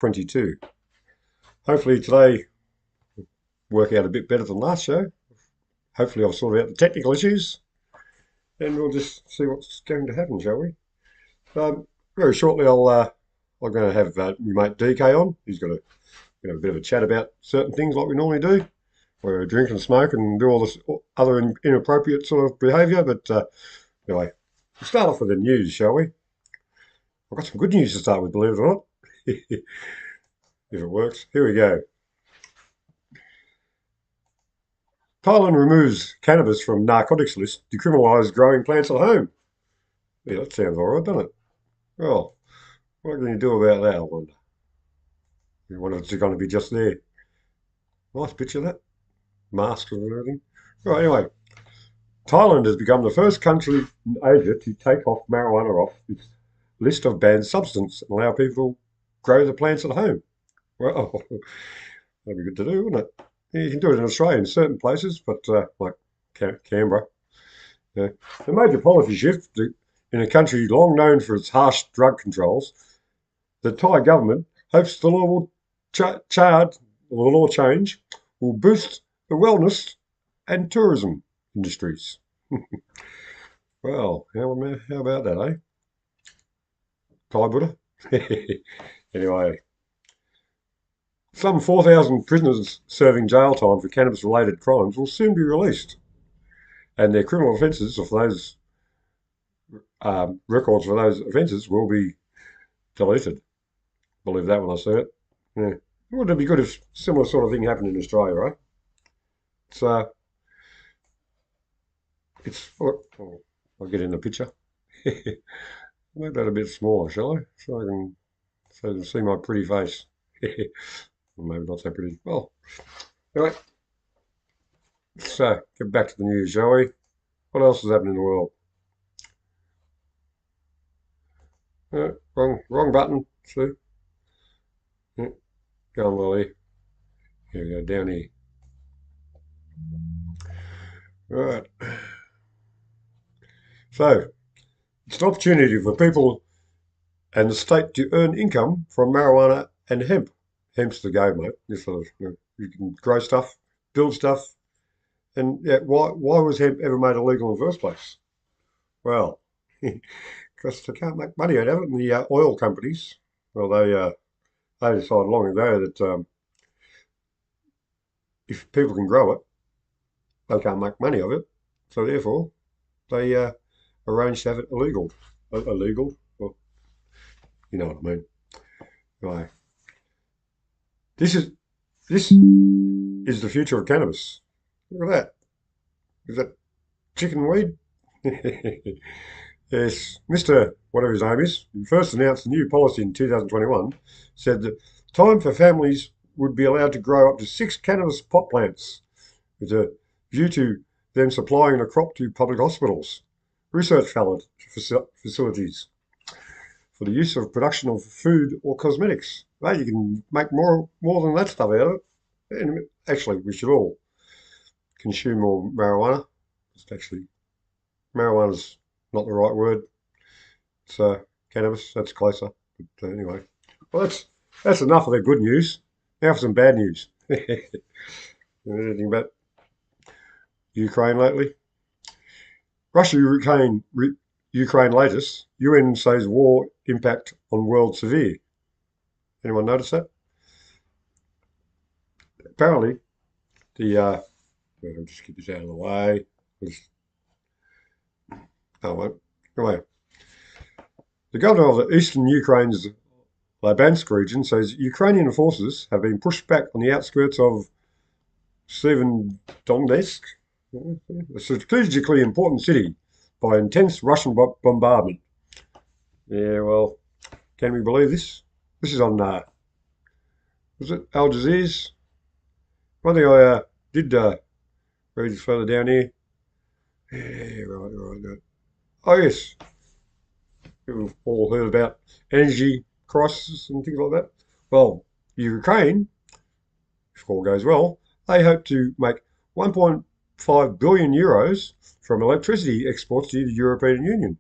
2022. Hopefully today will work out a bit better than last show. Hopefully I've sorted out the technical issues and we'll just see what's going to happen, shall we? Very shortly I'm going to have my mate DK on. He's got a bit of a chat about certain things like we normally do. We drink and smoke and do all this other inappropriate sort of behaviour. But anyway, we'll start off with the news, shall we? I've got some good news to start with, believe it or not. If it works. Here we go. Thailand removes cannabis from narcotics list, decriminalise growing plants at home. Yeah, that sounds alright, doesn't it? Well, what can you do about that, I wonder? You wonder if it's going to be just there. Nice picture of that. Masks and everything. Right, anyway. Thailand has become the first country in Asia to take off marijuana off its list of banned substances and allow people to grow the plants at home. Well, that'd be good to do, wouldn't it? Yeah, you can do it in Australia in certain places, but like Canberra. Yeah. The major policy shift in a country long known for its harsh drug controls, the Thai government hopes the law will change will boost the wellness and tourism industries. Well, how about that, eh? Thai Buddha? Anyway, some 4,000 prisoners serving jail time for cannabis-related crimes will soon be released, and their criminal offences, of those records for those offences, will be deleted. Believe that when I see it. Yeah. Wouldn't it be good if similar sort of thing happened in Australia, right? Oh, I'll get in the picture. Make that a bit smaller, shall I? So you can see my pretty face. Well, maybe not so pretty. Well, anyway, let's get back to the news, shall we? What else is happening in the world? Wrong button. See? Yeah, going well here. Here we go, down here. Right. So, it's an opportunity for people and the state to earn income from marijuana and hemp. Hemp's the go, mate. You can grow stuff, build stuff, and yeah, why was hemp ever made illegal in the first place? Well, because they can't make money out of it, and the oil companies, well, they decided long ago that if people can grow it, they can't make money of it, so therefore they arranged to have it illegal. Illegal? Well, you know what I mean. Anyway, this is the future of cannabis. Look at that. Is that chicken weed? Yes, Mr. whatever his name is, who first announced a new policy in 2021, said that time for families would be allowed to grow up to 6 cannabis pot plants with a view to them supplying the crop to public hospitals, research facilities, for the use of production of food or cosmetics. Well, you can make more than that stuff out of it. And actually, we should all consume more marijuana. Marijuana's not the right word. It's cannabis. That's closer. But anyway, well, that's enough of the good news. Now for some bad news. Anything about Ukraine lately? Ukraine latest. UN says war impact on world severe. Anyone notice that? Apparently, I'll just keep this out of the way. Oh, well, anyway, the governor of the eastern Ukraine's Luhansk region says Ukrainian forces have been pushed back on the outskirts of Severodonetsk, a strategically important city, by intense Russian bombardment. Yeah, well, can we believe this? This is on, was it Al Jazeera's? One thing I did read further down here. Yeah, right. Oh, yes. We've all heard about energy crisis and things like that. Well, Ukraine, if all goes well, they hope to make 1.5 billion euros from electricity exports to the European Union.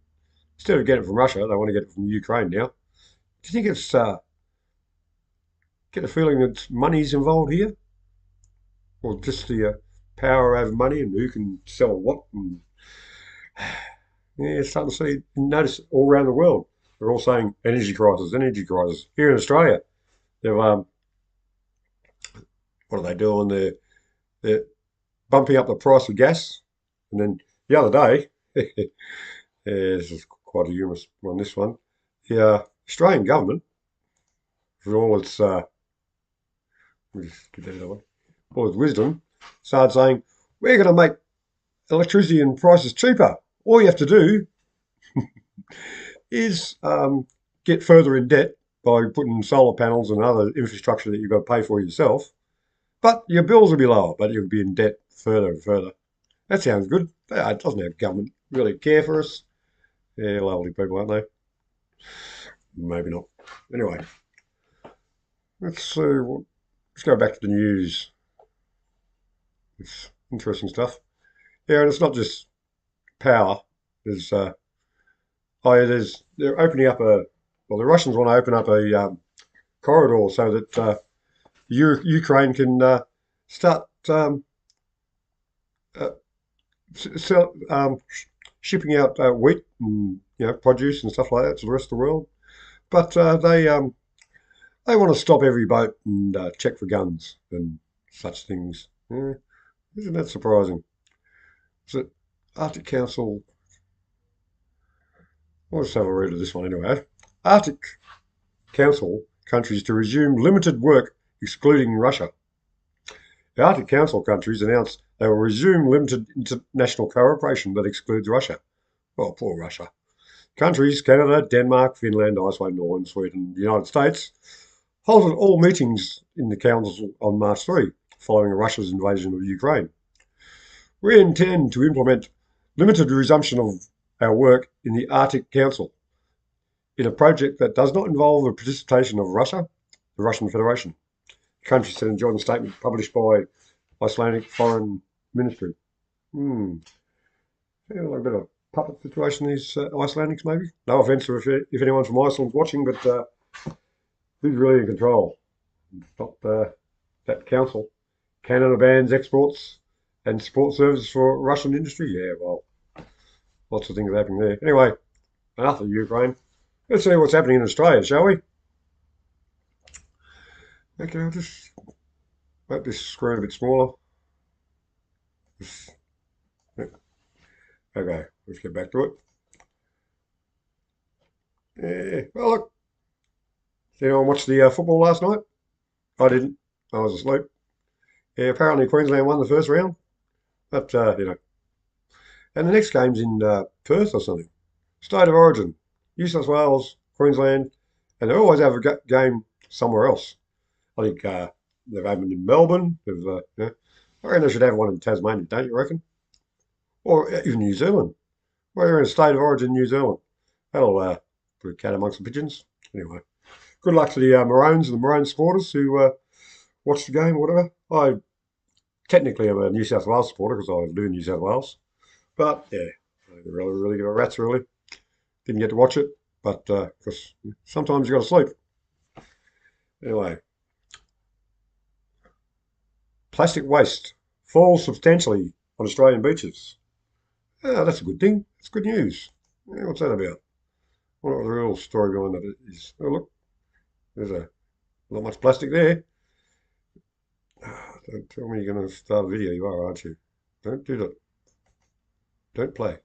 Instead of getting it from Russia, they want to get it from Ukraine now. Do you think it's get the feeling that money's involved here, or just the power over money and who can sell what. And yeah, starting to see, notice all around the world. They're all saying energy crisis, energy crisis. Here in Australia, they've what are they doing? They're bumping up the price of gas, and then the other day, yeah, this is quite a humorous one. This one, the Australian government, for all its let me just get that other one, all its wisdom, started saying we're going to make electricity and prices cheaper. All you have to do is get further in debt by putting solar panels and other infrastructure that you've got to pay for yourself. But your bills will be lower, but you'll be in debt further and further. That sounds good. Doesn't have government really care for us? Yeah, lovely people, aren't they? Maybe not. Anyway, let's let's go back to the news. It's interesting stuff. Yeah, and it's not just power. There's they're opening up the Russians want to open up a corridor so that Ukraine can start uh, sell, shipping out wheat and produce and stuff like that to the rest of the world. But they want to stop every boat and check for guns and such things. Yeah, isn't that surprising? Is it Arctic Council? I'll just have a read of this one anyway. Arctic Council countries to resume limited work excluding Russia. The Arctic Council countries announced they will resume limited international cooperation that excludes Russia. Oh, poor Russia. Countries, Canada, Denmark, Finland, Iceland, Norway, Sweden, and the United States, halted all meetings in the Council on March 3, following Russia's invasion of Ukraine. We intend to implement limited resumption of our work in the Arctic Council in a project that does not involve the participation of Russia, the Russian Federation. The country said in a joint statement published by Icelandic Foreign Ministry. Sounds like a bit of a puppet situation, these Icelandics, maybe. No offence if anyone from Iceland's watching, but who's really in control? Not that council. Canada bans exports and support services for Russian industry. Yeah, well, lots of things happening there. Anyway, enough of Ukraine. Let's see what's happening in Australia, shall we? Okay, I'll just make this screen a bit smaller. Okay, let's get back to it. Yeah, well, look, did anyone watch the football last night? I didn't. I was asleep. Yeah, apparently Queensland won the first round, but and the next game's in Perth or something. State of origin, New South Wales, Queensland, and they always have a game somewhere else. I think they've opened in Melbourne. I reckon they should have one in Tasmania, don't you reckon? Or even New Zealand. Well, you're in a state of origin, New Zealand. That'll put a cat amongst the pigeons. Anyway, good luck to the Maroons and the Maroon supporters who watch the game or whatever. I technically am a New South Wales supporter because I live in New South Wales. But yeah, I really give a rat's really. Didn't get to watch it, but because sometimes you got to sleep. Anyway, plastic waste falls substantially on Australian beaches. Yeah, that's a good thing. It's good news. Yeah, what's that about? I wonder what the real story behind that is. Oh, look, there's not much plastic there. Don't tell me you're going to start a video. You are, aren't you? Don't do that. Don't play.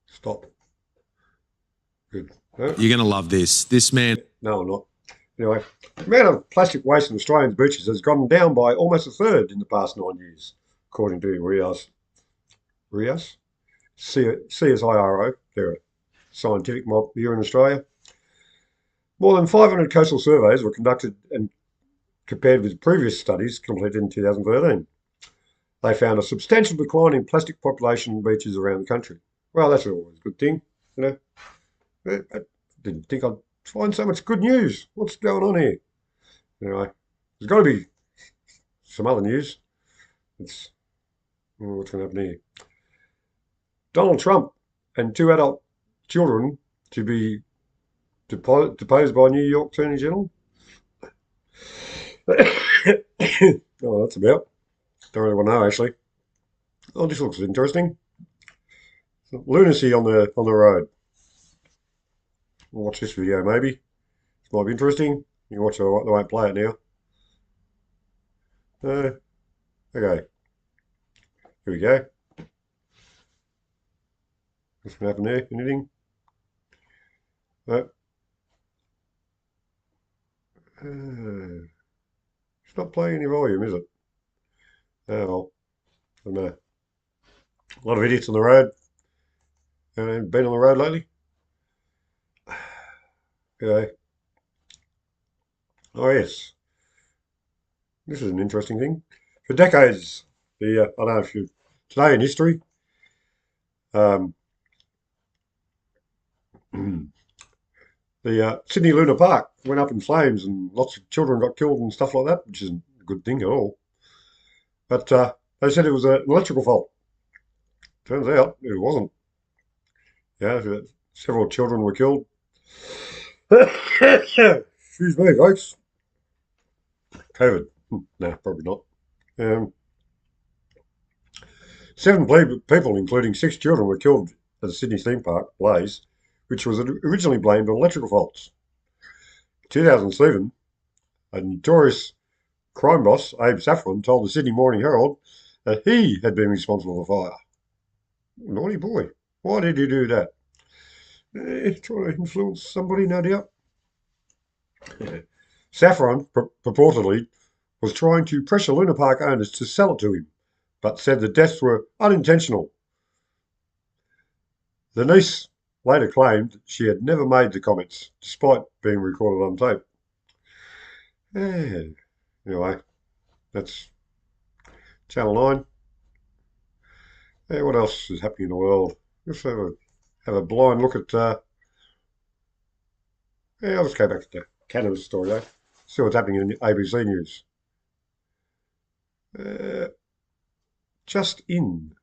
Stop. Good. You're going to love this. This man. No, I'm not. Anyway, the amount of plastic waste in Australian beaches has gone down by almost a third in the past 9 years, according to CSIRO. They're a scientific mob here in Australia. More than 500 coastal surveys were conducted and compared with previous studies completed in 2013. They found a substantial decline in plastic population on beaches around the country. Well, that's always a good thing, you know. I didn't think I'd find so much good news. What's going on here? Anyway, there's got to be some other news. What's going to happen here? Donald Trump and 2 adult children to be deposed by New York Attorney General. Oh, that's about. Don't really want to know actually. Oh, this looks interesting. Lunacy on the road. We'll watch this video maybe. This might be interesting. You can watch it. They won't play it now. Okay. Here we go. What's going to happen there? Anything? No. It's not playing any volume, is it? Oh, well. I don't know. A lot of idiots on the road. Been on the road lately? Okay. Oh, yes. This is an interesting thing. For decades, I don't know if you today in history, um, the Sydney Luna Park went up in flames and lots of children got killed and stuff like that, which isn't a good thing at all. But they said it was an electrical fault. Turns out it wasn't. Yeah, several children were killed. Excuse me, folks. COVID. No, probably not. Um, 7 people, including 6 children, were killed at the Sydney theme park blaze, which was originally blamed on electrical faults. In 2007, a notorious crime boss, Amos Sewn, told the Sydney Morning Herald that he had been responsible for the fire. Naughty boy. Why did he do that? Trying to influence somebody, no doubt. Saffron purportedly was trying to pressure Luna Park owners to sell it to him, but said the deaths were unintentional. The niece later claimed she had never made the comments, despite being recorded on tape. Anyway, that's Channel 9. What else is happening in the world? Let's have a blind look at... I'll just go back to the cannabis story, though. See what's happening in the ABC News. Just in.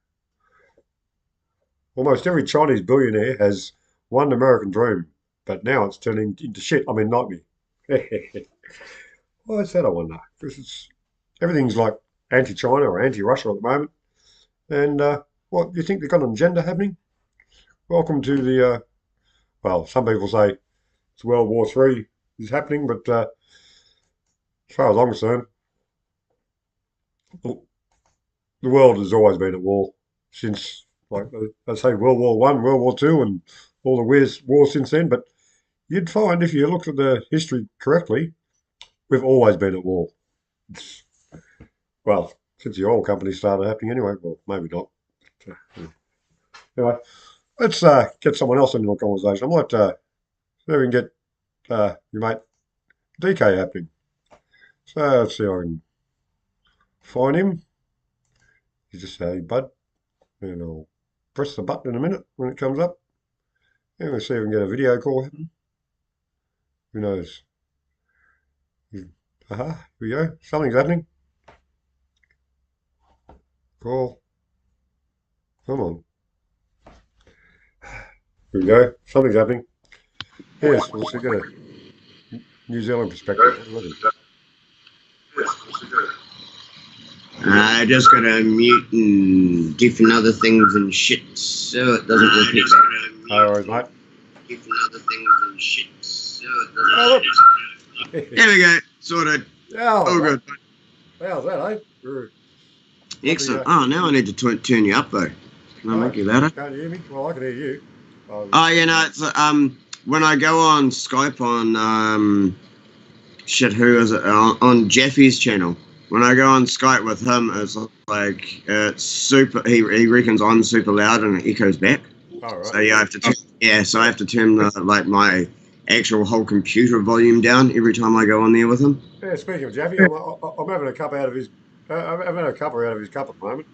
Almost every Chinese billionaire has one American dream, but now it's turning into shit. I mean, nightmare. Why is that, I wonder? Because everything's like anti-China or anti-Russia at the moment. And what, do you think they've got an agenda happening? Welcome to the, well, some people say it's World War III is happening, but as far as I'm concerned, the world has always been at war since, like they say, World War One, World War Two, and all the wars since then. But you'd find if you looked at the history correctly, we've always been at war. Well, since the oil companies started happening anyway. Well, maybe not. Anyway, let's get someone else into the conversation. I might see if we can get your mate DK happening. So let's see if I can find him. You just say, bud, and I'll press the button in a minute when it comes up. And we'll see if we can get a video call happening. Who knows? Here we go. Something's happening. Call. Come on. Here we go. Something's happening. Yes, we'll see. Get a New Zealand perspective. Just got to mute and different other things and shit so it doesn't repeat that. No worries, mate. Different other things and shit so it doesn't repeat. There we go. Sorted. Yeah, All good. How's that, eh? Excellent. Oh, now I need to turn you up though. Can I make you louder? Can't you hear me? Well, I can hear you. Oh, you know, it's when I go on Skype on who is it? On Jeffy's channel. When I go on Skype with him, it's like it's super. He reckons I'm super loud and it echoes back. Oh, right. So yeah, I have to turn the my actual whole computer volume down every time I go on there with him. Yeah, speaking of Jeffy, I'm having a cup out of his. I'm having a cuppa out of his cup at the moment.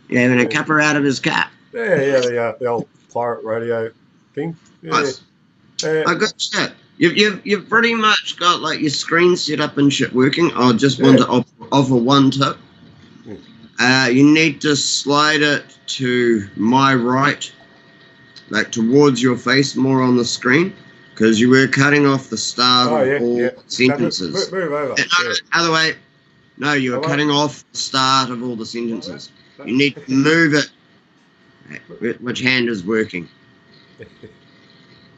You're having a cuppa out of his cup. Yeah, the old pirate radio thing. Yeah. Nice. I got shit. You've pretty much got like your screen set up and shit working. I just want to offer one tip. You need to slide it to my right, like towards your face, more on the screen, because you were cutting off the start Oh, of yeah, all yeah. sentences. Move over. No, Yeah. other way. No, you were Other way. cutting off the start of all the sentences. No. You need to move it. Which hand is working?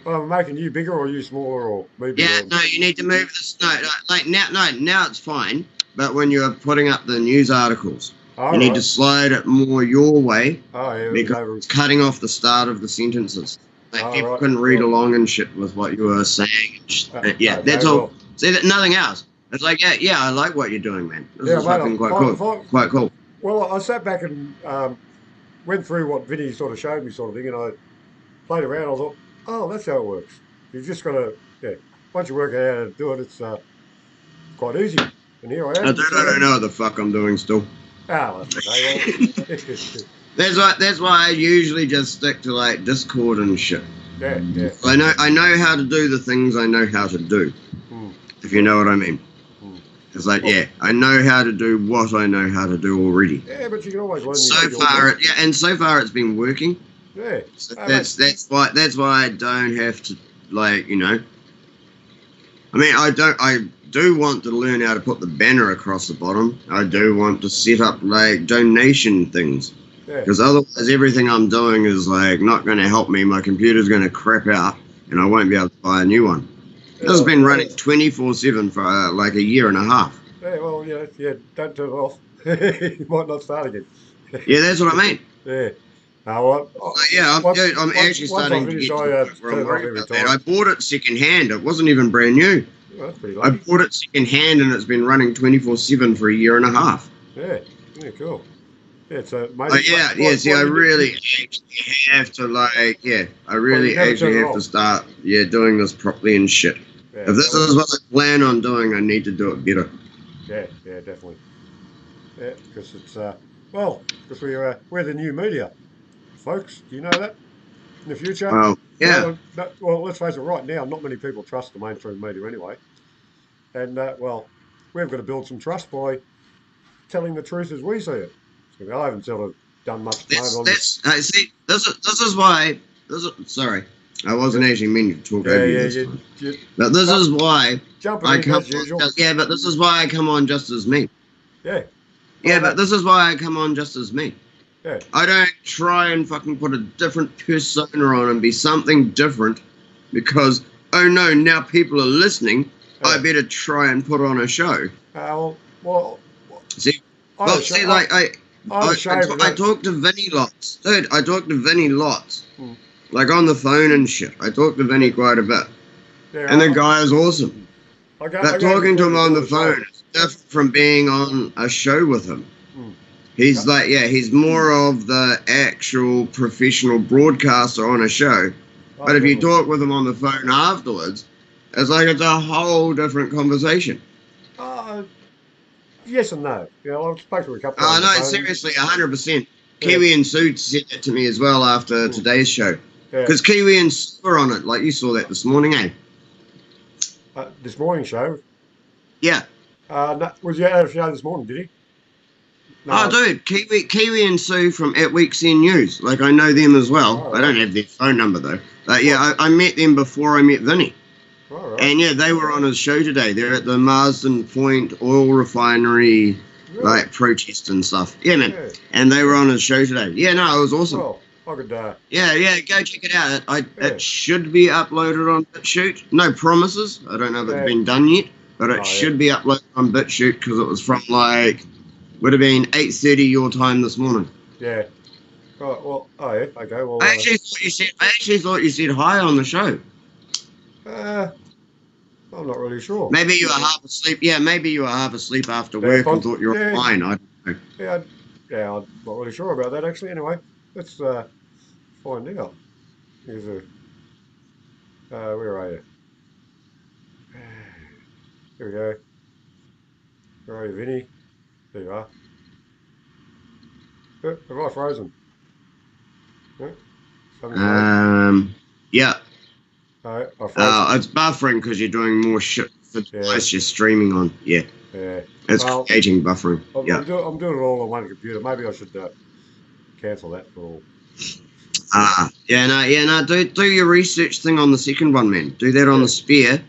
Well, I'm making you bigger or you smaller or me bigger. Yeah, no, you need to move this. No, like now, no, now it's fine. But when you're putting up the news articles, All you need right. to slide it more your way Oh, yeah. because it's cutting off the start of the sentences. Like All people right. couldn't read Well, along and shit with what you were saying. Yeah, okay, that's all. well, See that nothing else. It's like yeah, I like what you're doing, man. This yeah, is mate. fucking quite cool. Quite cool. Well, I sat back and went through what Vinny sort of showed me, sort of thing, and I played around. I thought, oh, that's how it works. You just got to, yeah. Once you work out how to do it, it's quite easy. And here I I am. don't know what the fuck I'm doing still. Ah, that's okay. Well, That's why I usually just stick to like Discord and shit. yeah. I know how to do the things I know how to do. Hmm. If you know what I mean. Hmm. It's like I know how to do what I know how to do already. Yeah, but you can always learn. And so far it's been working. Yeah. So that's why I don't have to like I mean I do want to learn how to put the banner across the bottom. I do want to set up like donation things. Because otherwise everything I'm doing is like not going to help me. My computer's going to crap out and I won't be able to buy a new one. This has been running 24/7 for like a year and a half. Yeah, well, don't turn it off. You might not start again. Yeah, that's what I mean. Yeah. Well, I'm actually starting to get to the point where I'm worried about that. I bought it second hand. It wasn't even brand new. Oh, that's pretty I lucky. bought it second hand and it's been running 24/7 for a year and a half. Yeah, cool. Yeah, so See, I really actually have to start doing this properly and shit. Yeah, If this is what I plan on doing, I need to do it better. Yeah, definitely. Yeah, because it's because we're the new media, folks. Do you know that? In the future, Well, yeah. well, let's face it. Right now, not many people trust the mainstream media anyway, and we've got to build some trust by telling the truth as we see it. So I haven't sort of done much on this. See, this is why. Sorry, I wasn't actually meaning to talk over you this time. But this is why I come as usual. but this is why I come on just as me. Yeah. Yeah, but this is why I come on just as me. Yeah. I don't try and fucking put a different persona on and be something different because, oh no, now people are listening. Yeah. I better try and put on a show. See, I talk to Vinny lots. Dude, I talk to Vinny lots. Like on the phone and shit. I talk to Vinny quite a bit. Yeah, and the guy is awesome. But talking to him on the phone is different from being on a show with him. He's he's more of the actual professional broadcaster on a show. But if you talk with him on the phone afterwards, it's like it's a whole different conversation. Yes and no. I've spoken to a couple of no, seriously, 100%. Kiwi and Sue said that to me as well after today's show. Because Kiwi and Sue were on it, like you saw that this morning, eh? This morning show? Yeah. Was you at a show this morning, did he? No. Oh, dude, Kiwi and Sue from At Week's End News. Like, I know them as well. Oh, I don't have their phone number, though. But, I met them before I met Vinny. Oh, right. And, they were on his show today. They're at the Marsden Point Oil Refinery, like, protest and stuff. Yeah, man. Yeah. And they were on his show today. Yeah, no, it was awesome. Well, I could... Yeah, go check it out. It should be uploaded on BitChute. No promises. I don't know if it's been done yet. But it should be uploaded on BitChute because it was from, like... Would have been 8:30 your time this morning. Yeah. Oh, yeah. Okay. Well, I actually thought you said hi on the show. I'm not really sure. Maybe you were half asleep. Yeah, maybe you were half asleep after work and thought you were fine. I don't know. Yeah, I'm not really sure about that actually. Anyway, let's find out. Here's where are you? Here we go. Where are you, Vinny? There you are. Have I frozen? Yeah. It's buffering because you're doing more shit for the device you're streaming on. Yeah. Yeah. It's creating buffering. I'm doing it all on one computer. Maybe I should cancel that for all. No. Do your research thing on the second one, man. Do that on the spare,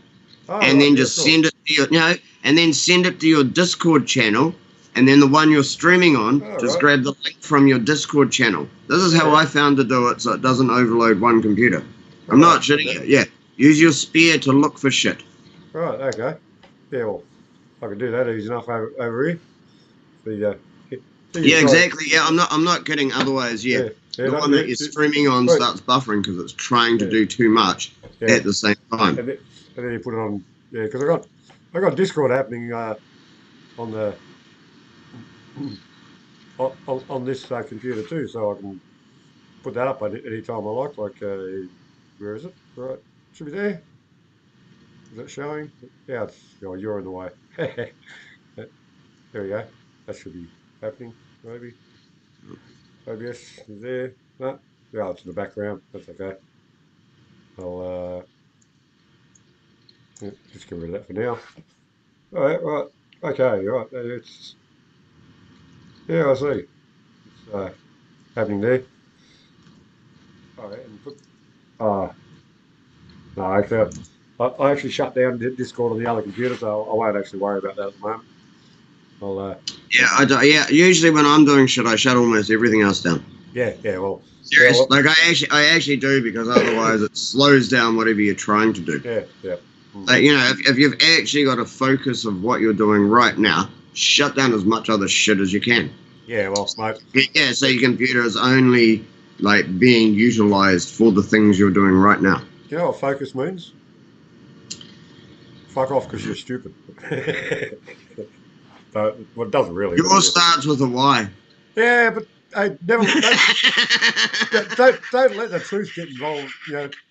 Oh, and right, then yeah, just sure. send it to your, and then send it to your Discord channel, and then the one you're streaming on, Oh, just right. grab the link from your Discord channel. This is how Yeah. I found to do it, so it doesn't overload one computer. I'm Right, not shitting okay. you. Yeah, use your spare to look for shit. Right, okay. Yeah, well, I can do that easy enough over here. So you Yeah, try. exactly. Yeah, I'm not kidding. Otherwise, yeah, Yeah, yeah, the no, one that you're streaming on right, starts buffering because it's trying to yeah, do too much yeah. at the same time. And then, and then you put it on. Yeah, because I got Discord happening on the on this computer too, so I can put that up any time I like. Like, where is it? Right, should be there. Is it showing? Yeah, you're in the way. There we go. That should be happening. Maybe OBS is there. No, yeah, it's in the background. That's okay. I'll yeah, just get rid of that for now. All right, right. Okay, right. It's yeah, I see. It's happening there. All right, and put no, actually, I actually shut down Discord on the other computer, so I won't actually worry about that at the moment. I'll Yeah, I do, yeah. Usually when I'm doing shit, I shut almost everything else down. yeah, well, yeah, Serious, like I actually do because otherwise it slows down whatever you're trying to do. yeah. Mm. Like if you've actually got a focus of what you're doing right now, shut down as much other shit as you can. Yeah, well, mate. Yeah, so your computer is only like being utilized for the things you're doing right now. Do you know what focus means? Fuck off because you're stupid. But well, it doesn't really. But Yours starts with a Y. yeah, but hey, never don't let the truth get involved.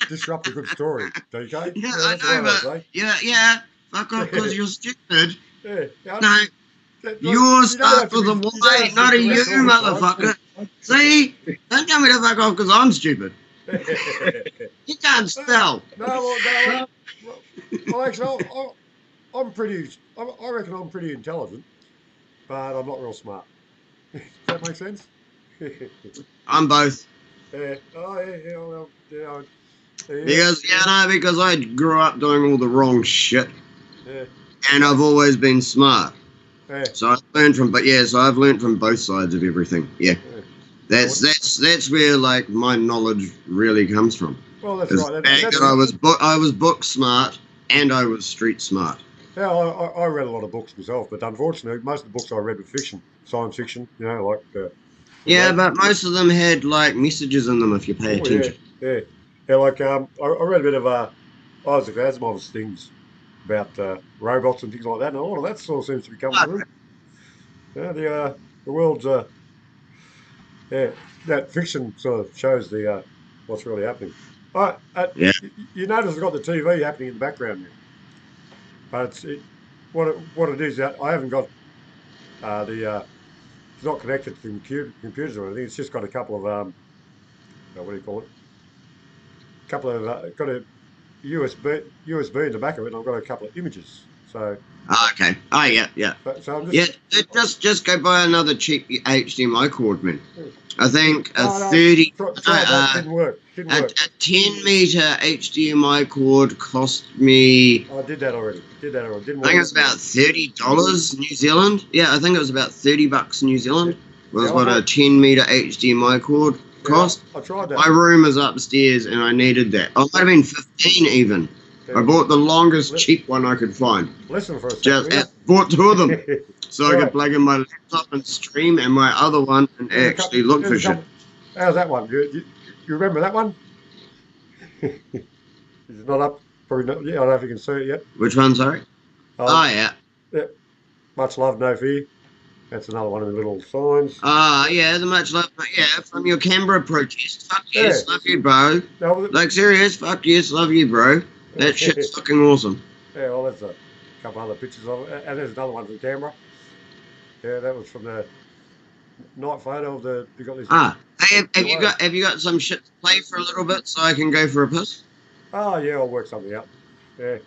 Disrupt a good story. Okay? Yeah, Yeah, I that's know, what I but yeah, fuck off because you're stupid. say. Yeah, No, like, yours you don't have starts to with a be. You don't Y, have to not a be U, correct all the motherfucker. See? Don't tell me to fuck off because I'm stupid. time. You can't spell. No, well, actually, I'm pretty. I reckon I'm pretty intelligent, but I'm not real smart. Does that make sense? I'm both. Yeah. Oh, yeah. Well, yeah. Because I grew up doing all the wrong shit Yeah. and I've always been smart. Yeah. So I've learned from both sides of everything. Yeah. Yeah. That's where like my knowledge really comes from. Well, that's Is right. the fact that I was book smart and I was street smart. Yeah, I read a lot of books myself, but unfortunately, most of the books I read were fiction, science fiction. Like Yeah, but most of them had like messages in them if you pay oh yeah, attention. yeah. Like I read a bit of Isaac Asimov's things about robots and things like that, and a lot of that sort of seems to be coming through. Yeah, the world's yeah, that fiction sort of shows the what's really happening. Yeah. You notice I've got the TV happening in the background there, but what it is that I haven't got the it's not connected to computers or anything. It's just got a couple of what do you call it? Couple of got a USB in the back of it, and I've got a couple of images. So Okay. Oh yeah. so I'm Yeah, just go buy another cheap HDMI cord, man. I think a no, 30 tried that, didn't work. Didn't a work. 10-meter HDMI cord cost me, I did that already. Didn't I work. think it was about $30 New Zealand. Yeah, I think it was about $30 New Zealand. Was Yeah, what a 10-meter HDMI cord cost. I tried that. My room is upstairs and I needed that. Oh, it might have been 15 even. Yeah. I bought the longest cheap one I could find. Listen for a second. Just bought two of them so I Right. could plug in my laptop and stream and my other one and actually look for shit. How's that one? You remember that one? Is it not up? Probably not. Yeah, I don't know if you can see it yet. Which one, sorry? Oh, yeah. Yeah. Much love, no fear. That's another one of the little signs. Yeah, the much love. Yeah, from your Canberra protest. Fuck yes, Yeah. love you, bro. No, Like, serious, fuck yes, love you, bro. That shit's fucking awesome. Yeah, well, there's a couple other pictures of it. And there's another one from Canberra. Yeah, that was from the night photo of the. You got this. Hey, have you got some shit to play for a little bit so I can go for a piss? Oh, yeah, I'll work something out. Yeah.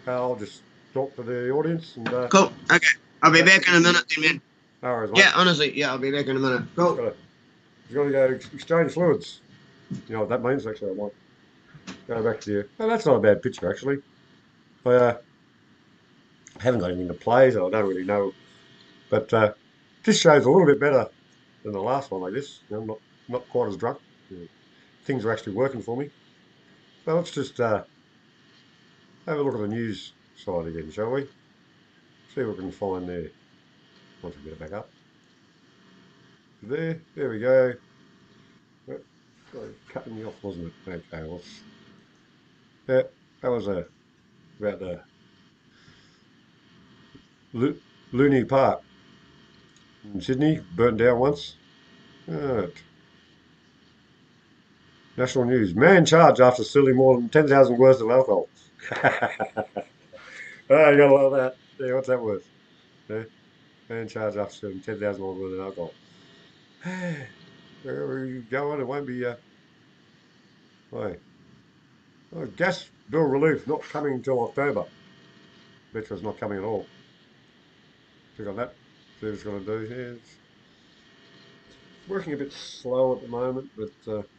I'll just talk to the audience and. Cool. Okay. I'll be back in a minute, then, man. No worries, mate. Yeah, honestly, yeah, I'll be back in a minute. Cool. He's got to go exchange fluids. You know what that means? Actually, I might go back to you. Oh, that's not a bad picture, actually. I haven't got anything to play, so I don't really know. But this show's a little bit better than the last one, I guess. You know, not quite as drunk. You know, things are actually working for me. So let's just have a look at the news side again, shall we? See what we can find there. Once we get it back up. There we go. Cutting me off, wasn't it? Okay, well, yeah, that was about the Looney Park in Sydney, burnt down once. Right. National news. Man charged after stealing more than 10,000 worth of alcohol. Oh, you gotta love that. Yeah, what's that worth? Yeah. Man charged after stealing 10,000 worth of alcohol. Wherever you going, it won't be, gas bill relief not coming until October. Bet you it's not coming at all. Click on that. See what it's going to do. Yeah, it's working a bit slow at the moment, but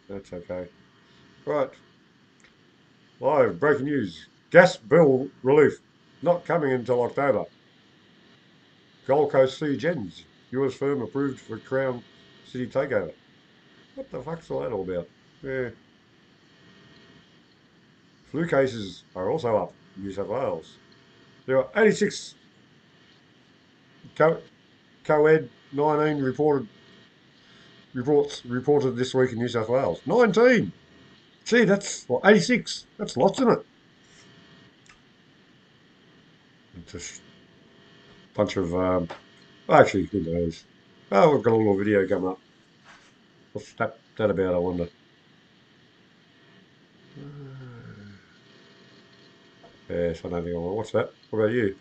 that's okay. Right. Live breaking news. Gas bill relief not coming until October. Gold Coast Sea Gens. US firm approved for Crown City takeover. What the fuck's all that all about? Yeah. Flu cases are also up in New South Wales. There are 86 co-ed 19 reported this week in New South Wales. 19. Gee, that's 86. That's lots, isn't it? Just a bunch of actually, who knows? Oh, we've got a little video coming up. What's that about? I wonder. Yes, I don't think I want to watch that. What about you?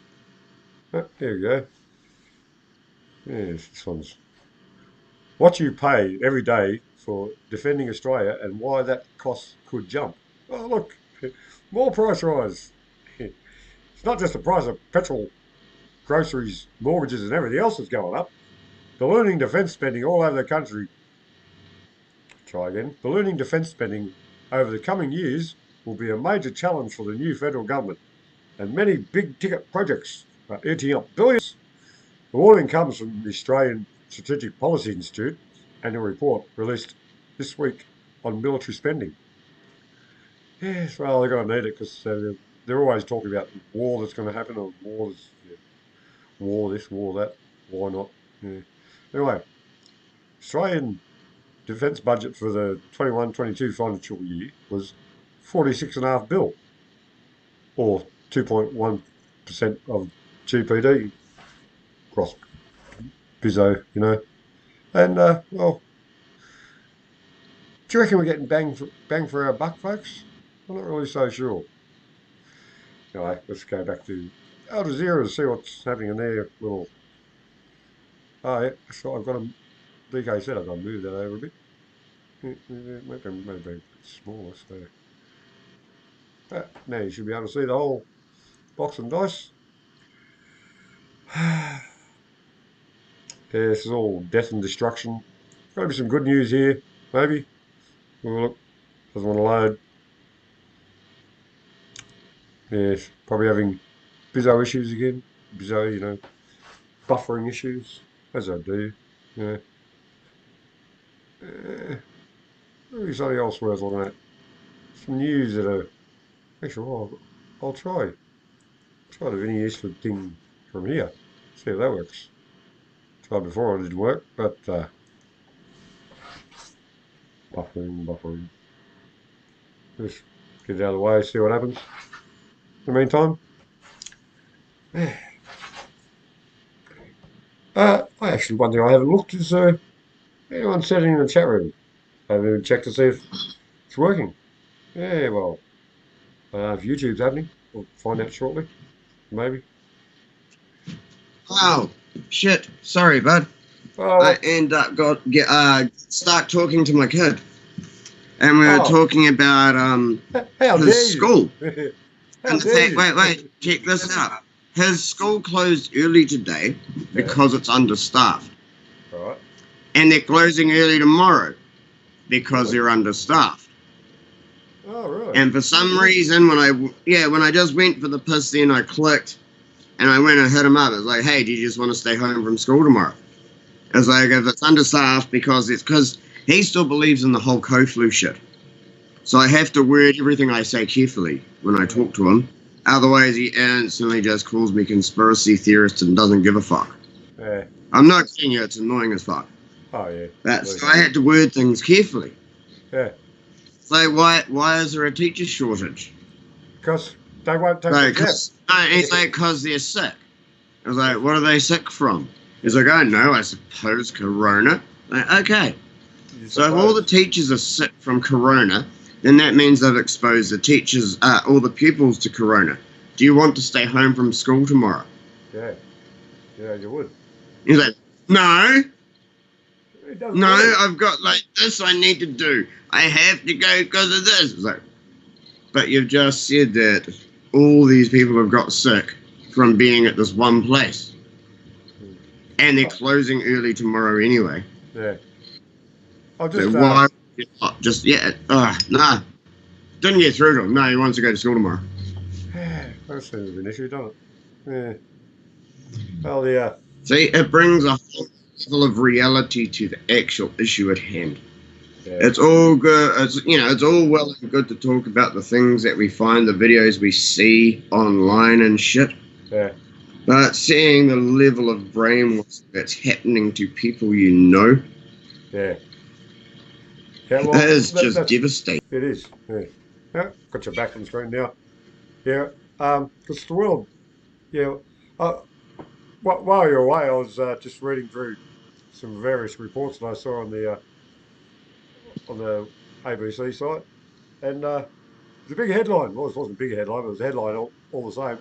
There we go. Yes, this one's what you pay every day for defending Australia and why that cost could jump. Oh, look, more price rise. It's not just the price of petrol, groceries, mortgages, and everything else that's going up. Ballooning defence spending all over the country. Try again. Ballooning defence spending over the coming years will be a major challenge for the new federal government, and many big ticket projects are eating up billions. The warning comes from the Australian Strategic Policy Institute annual report released this week on military spending. Yes, well, they're going to need it because they're always talking about war that's going to happen or war this, war that. Why not? Yeah. Anyway, Australian defence budget for the 21-22 financial year was 46.5 bill, or 2.1% of GPD, gross bizzo, you know. And well, do you reckon we're getting bang for our buck, folks? I'm not really so sure. Anyway, let's go back to Al Jazeera and see what's happening in their little. Oh yeah, so I've got a DK said I've got to move that over a bit. Maybe a bit smaller. So now you should be able to see the whole box and dice. Yeah, this is all death and destruction. Got to be some good news here, maybe. Oh, look, doesn't want to load. Yes, probably having bizzo issues again. Bizzo, you know, buffering issues, as I do. Yeah. Maybe something else worth looking at. Some news that are actually. Well, I'll try the Vinny Eastwood thing from here. See if that works. Tried before, it didn't work, but buffering. Just get it out of the way, see what happens. In the meantime, actually, one thing I haven't looked is anyone said in the chat room. I haven't even checked to see if it's working. Yeah, well, if YouTube's happening, we'll find out shortly. Maybe. Oh, shit. Sorry, bud. Oh, I end up start talking to my kid. And we were talking about how dare his school. you? And wait, check this out. His school closed early today because it's understaffed. Right. And they're closing early tomorrow. because they're understaffed. Oh, really? And for some reason, when I just went for the piss, then I clicked, and I went and hit him up. It was like, hey, do you just want to stay home from school tomorrow? It was like, if it's understaffed, because he still believes in the whole co-flu shit. So I have to word everything I say carefully when I talk to him. Otherwise, he instantly just calls me conspiracy theorist and doesn't give a fuck. Yeah. I'm not kidding you, it's annoying as fuck. Oh, yeah. So I had to word things carefully. Yeah. So why is there a teacher shortage? Because they won't take the jab. He's like, because they're sick. I was like, what are they sick from? He's like, I don't know, I suppose corona. Like, okay. So if all the teachers are sick from corona, then that means they've exposed the teachers, all the pupils to corona. Do you want to stay home from school tomorrow? Yeah. Yeah, you would. He's like, no. No, work. I've got like this I need to do. I have to go because of this. It's like, but you've just said that all these people have got sick from being at this one place. And they're closing early tomorrow anyway. Yeah. I'll just, so why just, nah. Didn't get through to him. No, he wants to go to school tomorrow. That seems to be an issue, doesn't it? Yeah. Well, yeah. See, it brings a whole level of reality to the actual issue at hand. Yeah. It's all good. It's all well and good to talk about the things that we find, the videos we see online and shit. Yeah. But seeing the level of brainwash that's happening to people you know, yeah, well, that is just devastating. It is. Yeah. Yeah. Got your back on the screen now. Yeah. Because the world. Yeah. While you're away, I was just reading through some various reports that I saw on the ABC site, and the big headline. Well, it wasn't a big headline, but it was a headline all the same.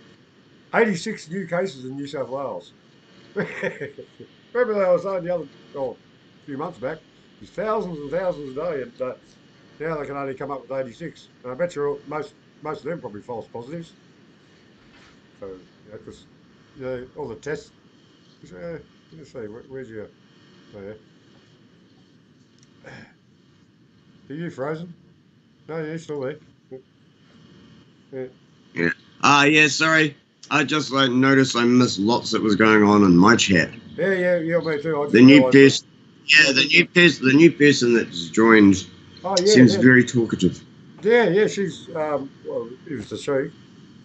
86 new cases in New South Wales. Remember they were saying a few months back, there's thousands and thousands a day, and now they can only come up with 86. And I bet you most of them probably false positives. So, because all the tests. Let me see, where's your? Oh, yeah. Are you frozen? No, you're still there. Yeah. Yeah. Sorry. I just noticed I missed lots that was going on in my chat. Yeah, me too. The new person. Yeah, the new person that's joined seems very talkative. Yeah, she's well, it was a she.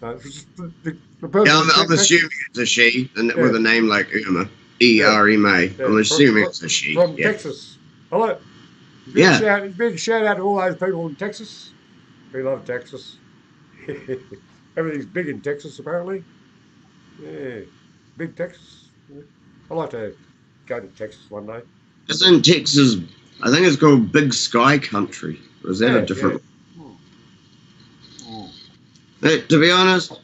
The person I'm assuming it's a she, with a name like Irma, E-R-M-A. Yeah, I'm assuming it's a she. From Texas. Hello. Big shout out to all those people in Texas. We love Texas. Everything's big in Texas, apparently. Yeah, big Texas. Yeah. I'd like to go to Texas one day. Isn't Texas, I think it's called Big Sky Country. Or is that a different one? To be honest,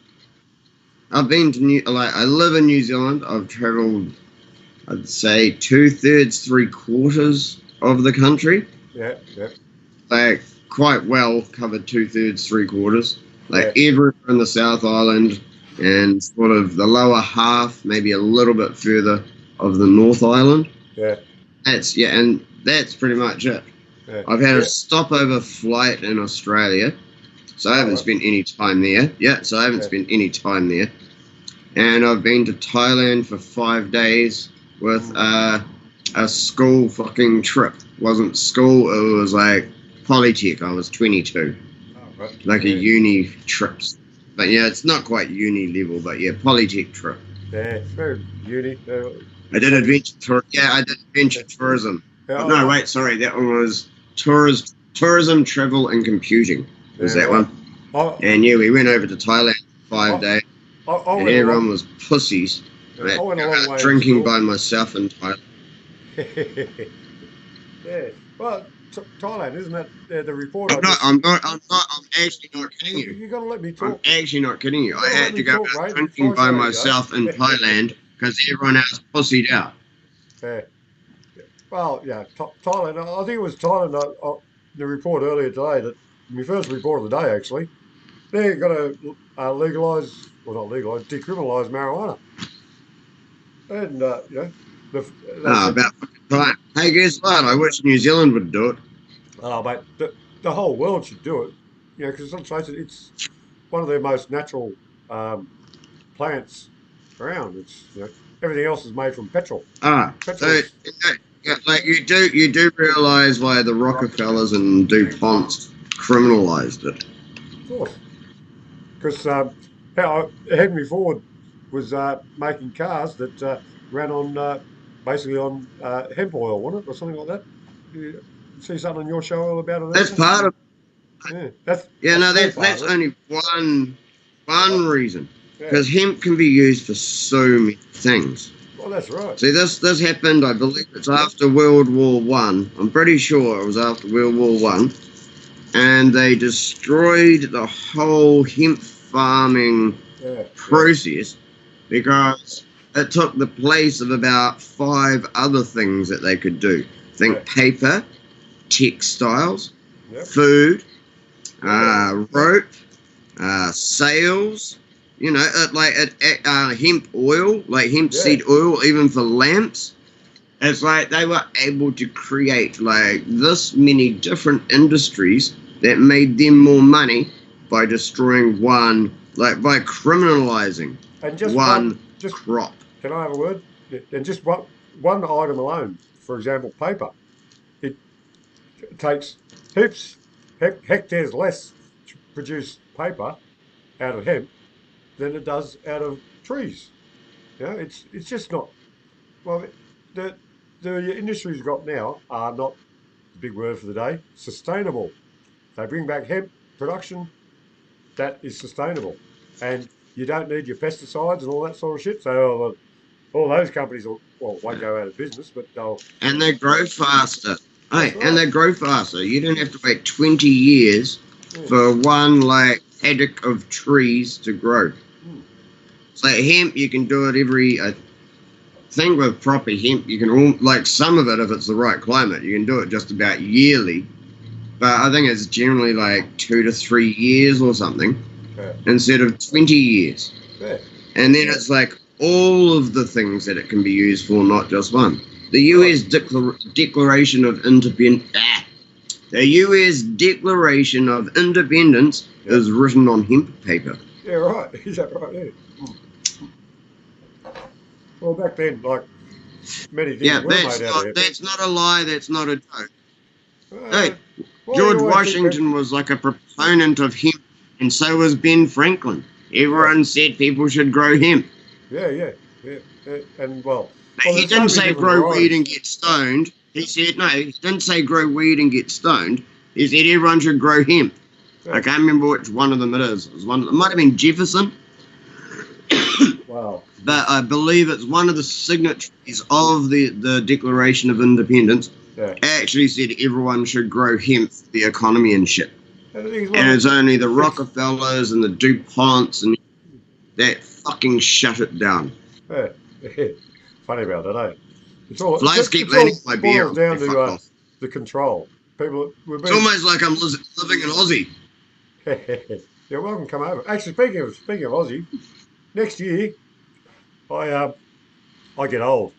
I've been to I live in New Zealand. I've travelled, I'd say, 2/3, 3/4 of the country. Yeah. Quite well covered 2/3, 3/4. Everywhere in the South Island and sort of the lower half, maybe a little bit further of the North Island. Yeah. And that's pretty much it. Yeah. I've had a stopover flight in Australia, so I haven't spent any time there. Yeah, so I haven't spent any time there. And I've been to Thailand for 5 days with a school fucking trip. It wasn't school, it was Polytech. I was 22. Oh, right. A uni trip. But yeah, it's not quite uni level, but yeah, Polytech trip. Yeah, it's very uni. I did adventure tourism. Yeah, no, wait, sorry, that one was tourism, travel, and computing. Was that one? And yeah, we went over to Thailand for 5 days. And everyone was pussies. I went a long way drinking by myself in Thailand. Yeah, well, Thailand, isn't that the report? I'm actually not kidding you. You got to let me talk. I'm actually not kidding you. I had to go drinking by myself in Thailand because everyone else pussied out. Yeah. Well, yeah, Thailand. I think it was Thailand. The report earlier today, my first report of the day actually, they're going to decriminalise marijuana. And about fucking time. Hey, guess what? I wish New Zealand would do it. Oh, mate, the whole world should do it. You know, because let's face it, it's one of the most natural um, plants around. It's everything else is made from petrol. So Petrol's, yeah, like you do realize why the Rockefellers and DuPonts criminalized it. of course, because how Henry Ford was making cars that ran on basically on hemp oil, wasn't it, or something like that? You see something on your show about it That's earlier? part of Yeah, that's Yeah, a no, small that's part that's of it. only one reason. Yeah, Because hemp can be used for so many things. well, that's right. See, this happened. I believe it's after World War One. I'm pretty sure it was after World War One, and they destroyed the whole hemp farming Yeah, yeah, process because it took the place of about five other things that they could do. yeah, Think paper, textiles, yep, food, yeah, right. rope, sails, hemp oil, like hemp Yeah, seed oil, even for lamps. It's like they were able to create like this many different industries that made them more money by destroying by criminalizing and one just crop. can I have a word? Yeah, and just one item alone, for example, paper. It takes heaps hectares less to produce paper out of hemp than it does out of trees. It's just not. Well, the the industries we've got now are not the big word for the day. Sustainable. They bring back hemp production that is sustainable, and you don't need your pesticides and all that sort of shit. So all those companies won't go out of business, but they'll. And they grow faster. That's Hey, and right. they grow faster. You don't have to wait 20 years Yeah. for one like paddock of trees to grow. Mm. So hemp, you can do it every. I think with proper hemp, you can all like some of it if it's the right climate. You can do it just about yearly, but I think it's generally like 2 to 3 years or something Yeah. instead of 20 years. Yeah. And then it's like all of the things that it can be used for, not just one. The Right. U.S. Declaration of Independence. The U.S. Declaration of Independence Yep. is written on hemp paper. Yeah. Right. Is that right? Yeah. Mm. Well, back then, like many things Yeah, were made out of hemp. that's not a lie. That's not a joke. Uh, Hey, why do you George always think that? Washington was like a proponent of hemp, and so was Ben Franklin. Yeah. Everyone said people should grow hemp. Yeah. Yeah. Yeah. And But well, he there's so didn't many say different grow weed varieties. and get stoned. He said, no, he didn't say grow weed and get stoned. He said everyone should grow hemp. I Yeah. can't remember which one of them it is. It might have been Jefferson, Wow. but I believe it's one of the signatories of the Declaration of Independence Yeah. actually said everyone should grow hemp for the economy and shit. And the thing is, And well, it's only the it's Rockefellers and the DuPonts and that fucking shut it down. yeah. Funny about that, eh? Flies keep It's landing all on my boils beer. They down to fuck off. the control. People, we've It's been. almost like I'm living in Aussie. You're welcome. Come over. Actually, speaking of Aussie, next year I I get old.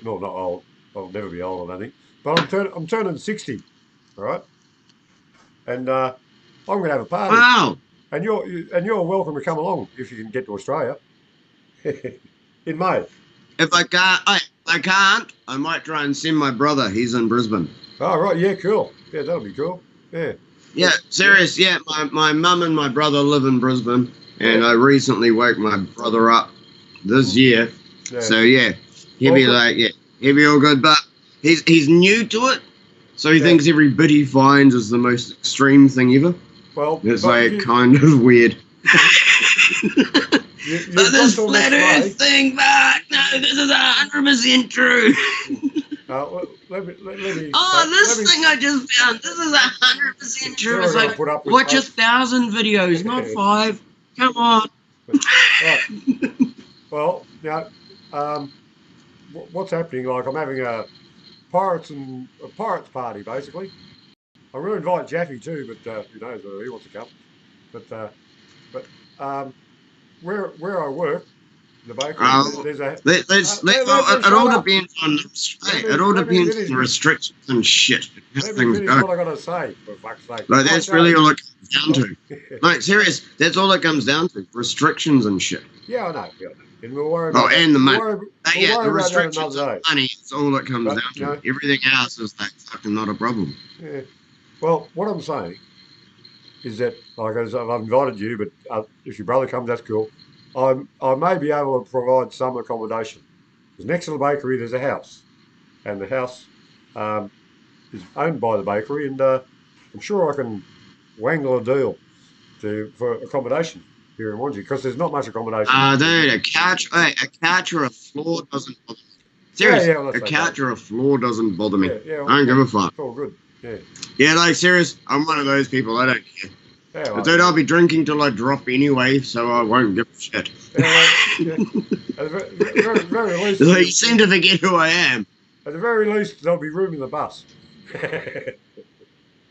No, not old. I'll never be old, I don't think. But I'm turning 60, all right? And I'm gonna have a party. Wow. And you're welcome to come along if you can get to Australia in May. If I can't, I might try and send my brother. He's in Brisbane. Oh, right, yeah, cool. Yeah, that'll be cool. Yeah, Yeah, serious. Yeah, my mum and my brother live in Brisbane, yeah, and I recently woke my brother up this year. yeah. So yeah, he'll Well, be like, yeah, he'll be all good. But he's new to it, so he yeah. thinks every bit he finds is the most extreme thing ever. Well, It's but like kind of weird. But you've got this till flat next Earth May. thing, but no, this is 100% true. Let me Oh, let this me. thing I just found. This is 100% true. Never It's going to like put up with. watch 1,000 videos, not 5. Come on. Right. Well, now, what's happening? Like, I'm having a pirates party basically. I'm going to invite Jaffe too, but who knows whether he wants to come. But but um, where I work, the bakery. Oh, There's a. it all Shut up. depends on Let me the finish this. restrictions and shit. How Let me things finish go. what I got to say. For fuck's sake. Like I that's say. really all it comes down to. Oh, Like serious, that's all it comes down to. Restrictions and shit. yeah, I know. Yeah, I know. And we'll worry Oh, about that. and the money. We'll Yeah, the worry about that restrictions another and day. money is all it comes But down you to. know, Everything else is like fucking not a problem. yeah. Well, what I'm saying is that, like I said, I've invited you, but if your brother comes, that's cool. I may be able to provide some accommodation. Because next to the bakery, there's a house, and the house um, is owned by the bakery, and I'm sure I can wangle a deal for accommodation here in Wanji because there's not much accommodation. Dude, a couch or a floor doesn't bother me. Yeah, Serious, yeah, well, a that's okay. couch or a floor doesn't bother me. Yeah, I don't give a fuck. it's all good. Yeah, Yeah, like serious, I'm one of those people. I don't care. yeah, But well, dude, yeah. I'll be drinking till I drop anyway, so I won't give a shit. Yeah, well, yeah. At the very least, You seem to forget who I am. at the very least, there'll be room in the bus.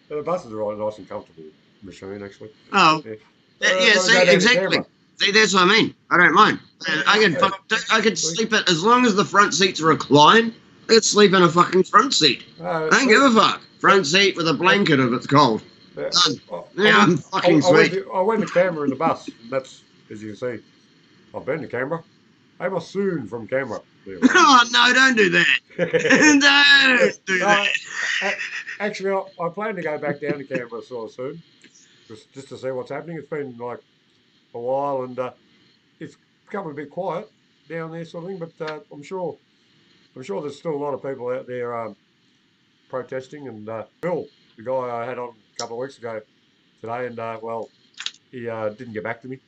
The bus is a really nice and comfortable machine, actually. Oh, Yeah. yeah. Got to go See, down to exactly. Canberra. See, that's what I mean. I don't mind. Yeah. I could sleep it as long as the front seats recline. I could sleep in a fucking front seat. I don't give a fuck. Front seat with a blanket if it's cold. Yeah, Done. Yeah, I'm fucking sweet. I went to Canberra in the bus. And that's, as you can see, I've been to Canberra. Amos Sewn from Canberra. Oh no! Don't do that. Don't do Uh, that. actually, I plan to go back down to Canberra sort of soon, just to see what's happening. It's been like a while, and it's become a bit quiet down there, sort of thing. But I'm sure there's still a lot of people out there protesting. And Bill, the guy I had on a couple of weeks ago today, and well, he didn't get back to me.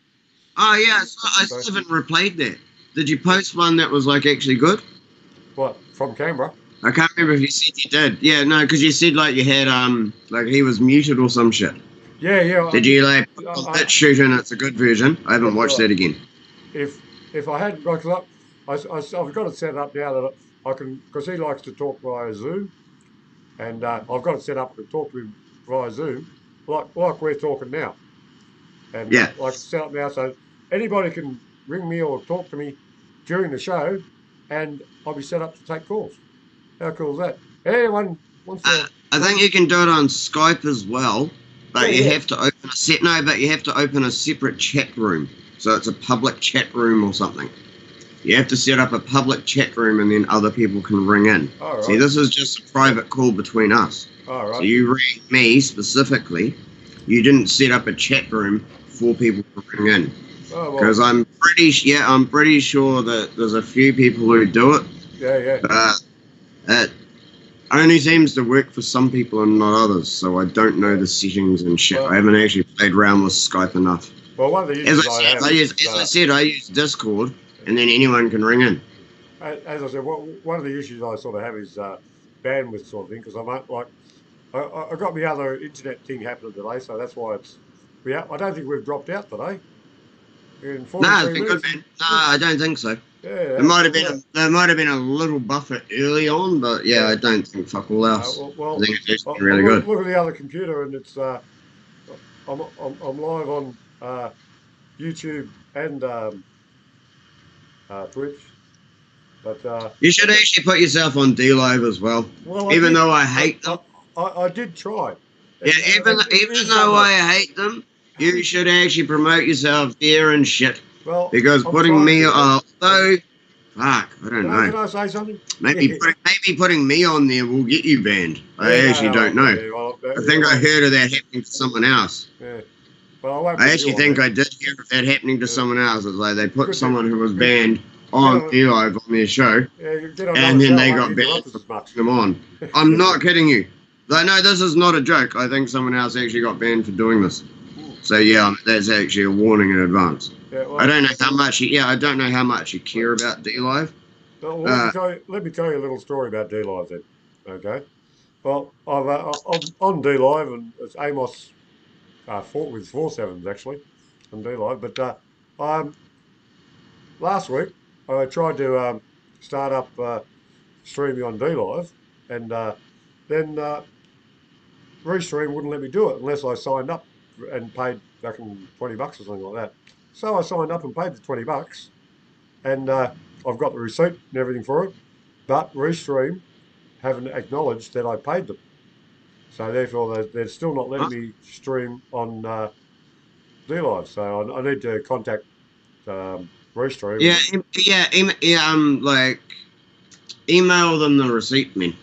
Oh yeah, I So still haven't replayed that. Did you post one that was like actually good? what from Canberra? I can't remember if you said you did. Yeah, no, because you said like you had like he was muted or some shit. Yeah, yeah. Did you like I, that shoot and it's a good version? I haven't watched that again. if I had, like, I've got it set up now that I can, because he likes to talk via Zoom, and I've got it set up to talk to him via Zoom, like we're talking now, and Yeah. like it's set up now so anybody can ring me or talk to me during the show, and I'll be set up to take calls. How cool is that? Anyone wants to? I think you can do it on Skype as well, but Yeah, you yeah. have to open a set. No, but you have to open a separate chat room, so it's a public chat room or something. You have to set up a public chat room, and then other people can ring in. All See, right. this is just a private call between us. All So right. you ring me specifically. You didn't set up a chat room for people to ring in. Oh, well, Because I'm pretty sure that there's a few people who do it, yeah. but it only seems to work for some people and not others. So I don't know the settings and shit. Well- I haven't actually played around with Skype enough. Well, one of the As issues I I have said, I use Discord, and then anyone can ring in. as I said, one of the issues I sort of have is bandwidth sort of thing because I got the other internet thing happening today, so that's why it's. Yeah, I don't think we've dropped out today. In No, 43 it's been good, minutes. man. No, I don't think so. Yeah, There might have been a little buffer early on, but yeah, I don't think fuck all else. well, I think it's just been really good. look at the other computer, and it's I'm live on YouTube and Twitch, but You should actually put yourself on D Live as well. well, Even though I hate them. I did try. Yeah, even though I hate them, you should actually promote yourself there and shit. Well, Because I'm putting trying me to. although fuck, I don't Can know. I say something? Maybe putting me on there will get you banned. I Yeah, actually don't know. yeah, well, I think I heard of that happening to someone else. Yeah. Well, I won't I put actually you on think there. I did hear of that happening to someone else. It's like they put Good someone thing. who was banned on Yeah. D Live on their show, Yeah, you get on and another then show, they I got won't banned interrupt us as much. them on. I'm not kidding you. Like, no, this is not a joke. I think someone else actually got banned for doing this. So yeah, that's actually a warning in advance. Yeah, well, I don't know how much. I don't know how much you care about D Live. well, let me tell you a little story about D Live then. Okay. Well, I'm on D Live, and it's Amos with 4 sevens actually on D Live. But last week I tried to start up streaming on D Live, and then Restream wouldn't let me do it unless I signed up and paid fucking $20 or something like that. So I signed up and paid the $20, and I've got the receipt and everything for it, but Restream haven't acknowledged that I paid them. So therefore, they're still not letting Huh? me stream on DLive. So I need to contact Restream Yeah, and like email them the receipt, man.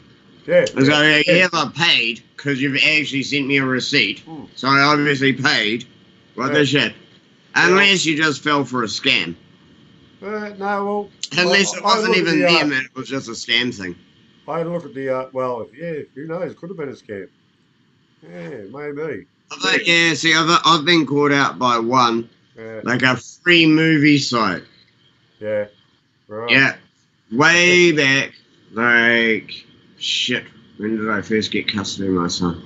yeah, So yeah, you have paid because you've actually sent me a receipt. mm, So I obviously paid. What yeah. the shit? Unless you just fell for a scam. No, Unless well, it I had a wasn't look at even the them and it was just a scam thing. I had a look at the well, yeah, who knows? Could have been a scam. Yeah, maybe. Yeah, see, I've been caught out by one, Yeah, like a free movie site. yeah, right. Yeah, way back, like, shit, when did I first get custody of my son?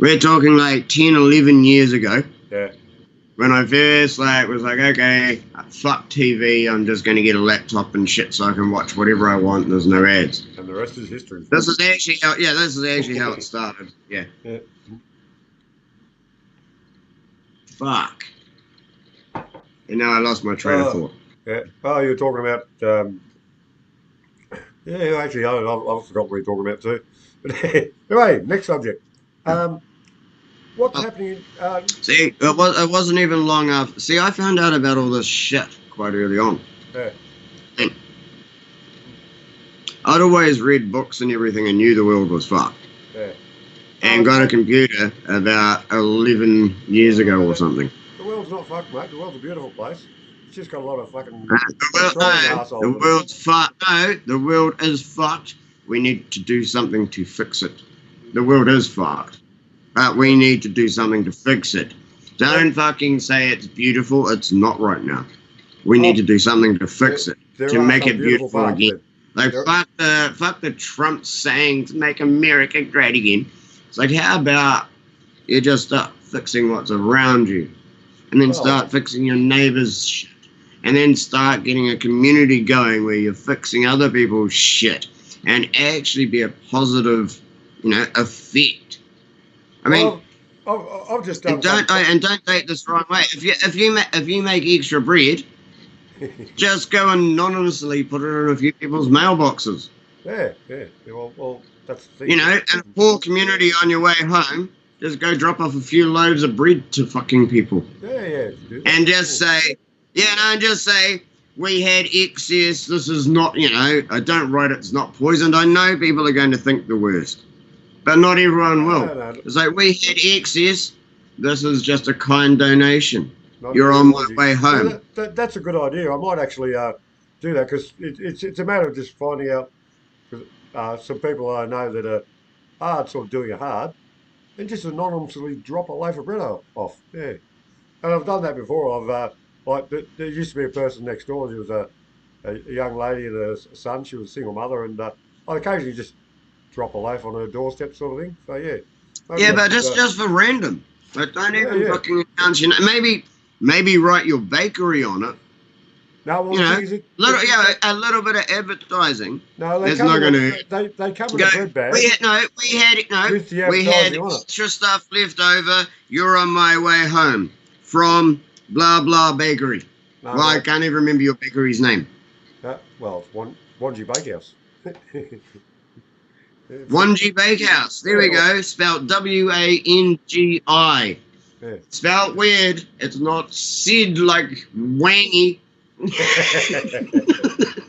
We're talking like 10, 11 years ago. Yeah, When I first was like, okay, fuck TV, I'm just going to get a laptop and shit so I can watch whatever I want. There's no ads. and the rest is history. This is actually how it started. Yeah. Yeah, Fuck. And now I lost my train of thought. yeah. Oh, you're talking about yeah. Actually, I forgot what we were talking about too. But anyway, next subject. What's Oh, happening? see, it wasn't even long after. See, I found out about all this shit quite early on. Yeah, And I'd always read books and everything and knew the world was fucked. yeah. And got a computer about 11 years ago or something. The world's not fucked, mate. The world's a beautiful place. It's just got a lot of fucking The world's fucked. No, the world is fucked. We need to do something to fix it. The world is fucked. But we need to do something to fix it. Don't fucking say it's beautiful. It's not right now. We need to do something to fix it. To make it beautiful again. Like fuck the Trump saying to make America great again. It's like, how about you just start fixing what's around you, and then start fixing your neighbor's shit, and then start getting a community going where you're fixing other people's shit, and actually be a positive, effect. I mean, I've just done. And don't take this the wrong way. If you make extra bread, just go anonymously put it in a few people's mailboxes. Yeah. Well, that's the thing. In a poor community on your way home, just go drop off a few loaves of bread to fucking people. Yeah. And just say, we had excess, this is not, I don't write it's not poisoned. I know people are going to think the worst, but not everyone will. No. It's like, we had excess, this is just a kind donation. Not You're on my way home. Well, that's a good idea. I might actually do that because it's a matter of just finding out. Some people I know that are hard, sort of doing it hard, and just anonymously drop a loaf of bread off. Yeah, and I've done that before. I've there used to be a person next door. She was a young lady and a son. She was a single mother, and I'd occasionally just drop a loaf on her doorstep, sort of thing. So yeah. Yeah, but just for random. But don't even fucking announce your name. Maybe write your bakery on it. No, well, a little bit of advertising. No, that's not going to. They come in a bread bag. We had extra stuff left over. You're on my way home from blah blah bakery. No, well, I can't even remember your bakery's name. Well, it's Wangi Bakehouse. Wangi Bakehouse. There we go. Spelt Wangi. Yeah. Spelt weird. It's not said like wangy. A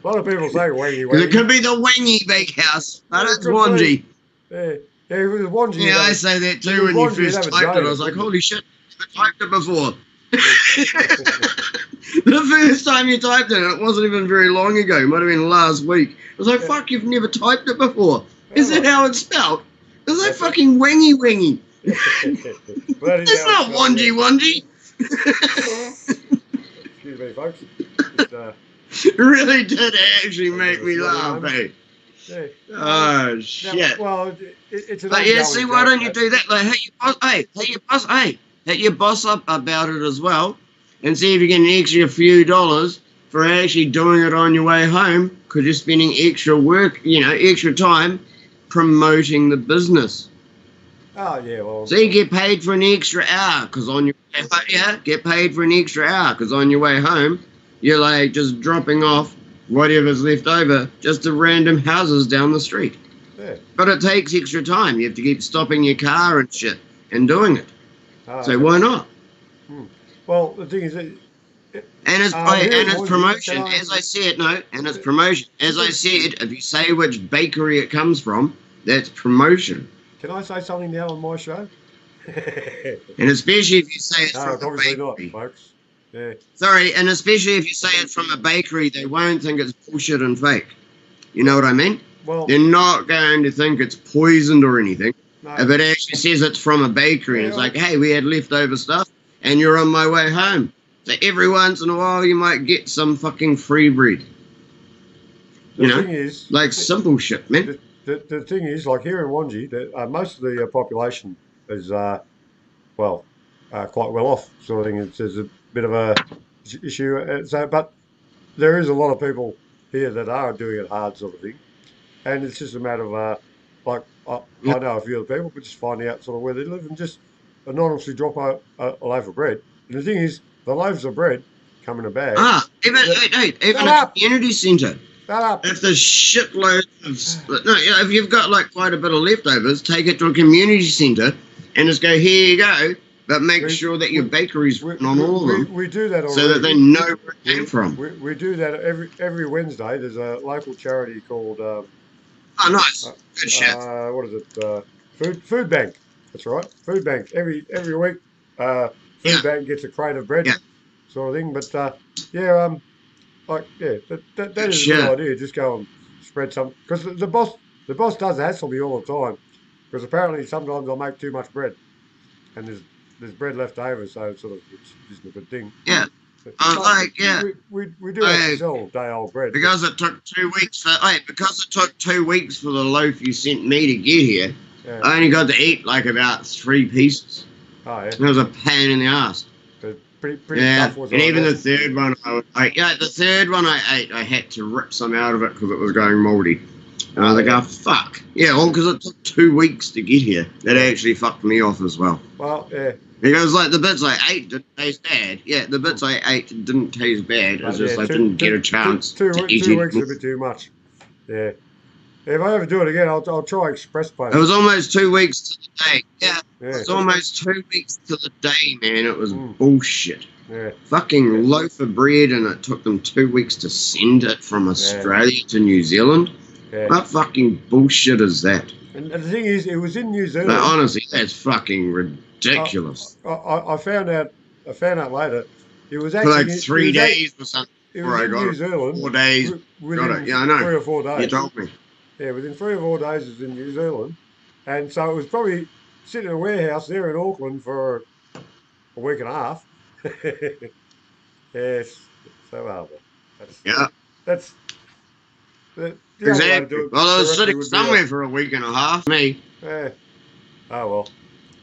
lot of people say wangy. It could be the Wangi Bakehouse, but it's Wangi. Yeah, if it was Wangi. Yeah, I say that too when you first typed it. I was like, holy shit, I've typed it before. The first time you typed it wasn't even very long ago. It might have been last week. I was like, fuck, you've never typed it before. Is that how it's spelled? Is that fucking wangy? It's not Wangi. Excuse me, folks. It really did actually make me laugh, eh? Yeah. Oh, shit. Well, it's an see, why don't you do that? Like, hit your boss up about it as well, and see if you get an extra few dollars for actually doing it on your way home, because you're spending extra work, extra time promoting the business. Oh, yeah, well. So you get paid for an extra hour, because on your way home, get paid for an extra hour, because on your way home, you're like just dropping off whatever's left over just to random houses down the street. Yeah. But it takes extra time. You have to keep stopping your car and shit and doing it. So Okay. why not? Well, the thing is, And it's here in and it's Wanji, promotion, as I said. No, and it's promotion, as I said. If you say which bakery it comes from, that's promotion. can I say something now on my show? And especially if you say it's No, from a obviously not, bakery. folks. Yeah. Sorry, and especially if you say it's from a bakery, they won't think it's bullshit and fake. You know what I mean? Well, They're not going to think it's poisoned or anything. no. If it actually says it's from a bakery, and it's like, hey, we had leftover stuff, and you're on my way home. So every once in a while, you might get some fucking free bread. The thing is, like simple shit, man. the thing is, like here in Wanji, most of the population is quite well off, sort of thing. There's a bit of a issue. But there is a lot of people here that are doing it hard, sort of thing, and it's just a matter of like I know a few other people, but just finding out sort of where they live and just anonymously drop a loaf of bread. And the thing is, the loaves of bread come in a bag. Even a community centre. Shut up. If there's shitload of if you've got like quite a bit of leftovers, take it to a community centre and just go, here you go. But make sure that your bakery's written on all of them. We do that already. So that they know where it came from. We do that every Wednesday. There's a local charity called Oh, nice. Good shit. what is it? Food Bank. That's right. Food Bank. Every week, Food Bank gets a crate of bread, sort of thing. But that is a good idea. Just go and spread some, because the boss does hassle me all the time, because apparently sometimes I'll make too much bread, and there's bread left over, so it's isn't a good thing. Yeah. We do have to sell day-old bread. Because it took 2 weeks for the loaf you sent me to get here, I only got to eat like about 3 pieces. Oh, yeah. It was a pain in the ass. Pretty tough, was and it? even the third one, the third one I ate, I had to rip some out of it because it was going mouldy. And I was like, oh, fuck. Yeah, all because it took 2 weeks to get here. That actually fucked me off as well. Well, yeah. Because, like, the bits I ate didn't taste bad. Yeah, the bits I ate didn't taste bad. It's just I didn't get a chance to eat 2 weeks is a bit too much. Yeah. If I ever do it again, I'll try express paste. It was almost 2 weeks to the day. Yeah. It was almost 2 weeks to the day, man. It was bullshit. Yeah. Fucking loaf of bread, and it took them 2 weeks to send it from Australia to New Zealand. Yeah. What fucking bullshit is that? And the thing is, it was in New Zealand. No, honestly, that's fucking ridiculous. I found out later. It was For actually like 3 days or something before I got New it. Zealand. 4 days. Got it. Yeah, I know. 3 or 4 days. You told me. Yeah, within 3 or 4 days it was in New Zealand. And so it was probably sitting in a warehouse there in Auckland for a week and a half. Yes. So horrible. That's exactly. Well, I was sitting somewhere for a week and a half. Me. Yeah. Oh well.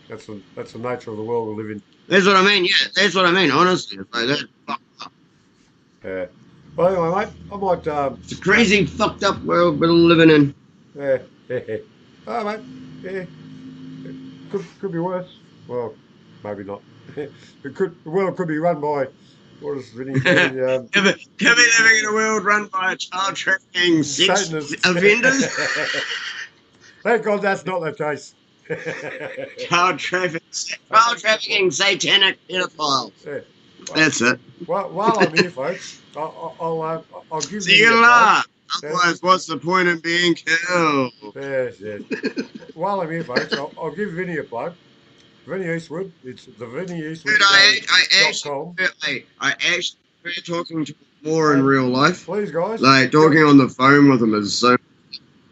That's the nature of the world we live in. That's what I mean. Yeah, that's what I mean. Honestly, it's like that. Fucked up. Yeah. Well, anyway, mate, I might. It's a crazy, fucked up world we're living in. Yeah. Oh, mate. Yeah. It could be worse. Well, maybe not. The world could be run by what is really could be living in a world run by child trafficking sex offenders. Thank God that's not the case. Child trafficking satanic pedophiles. Yeah. That's it. While I'm here, folks, I'll give so you can laugh. Otherwise, what's the point of being killed? Yes. While I'm here, folks, I'll give Vinny a plug. Vinny Eastwood. It's the Vinny Eastwood. I actually prefer talking to him more in real life. Please, guys. Like talking on the phone with him is so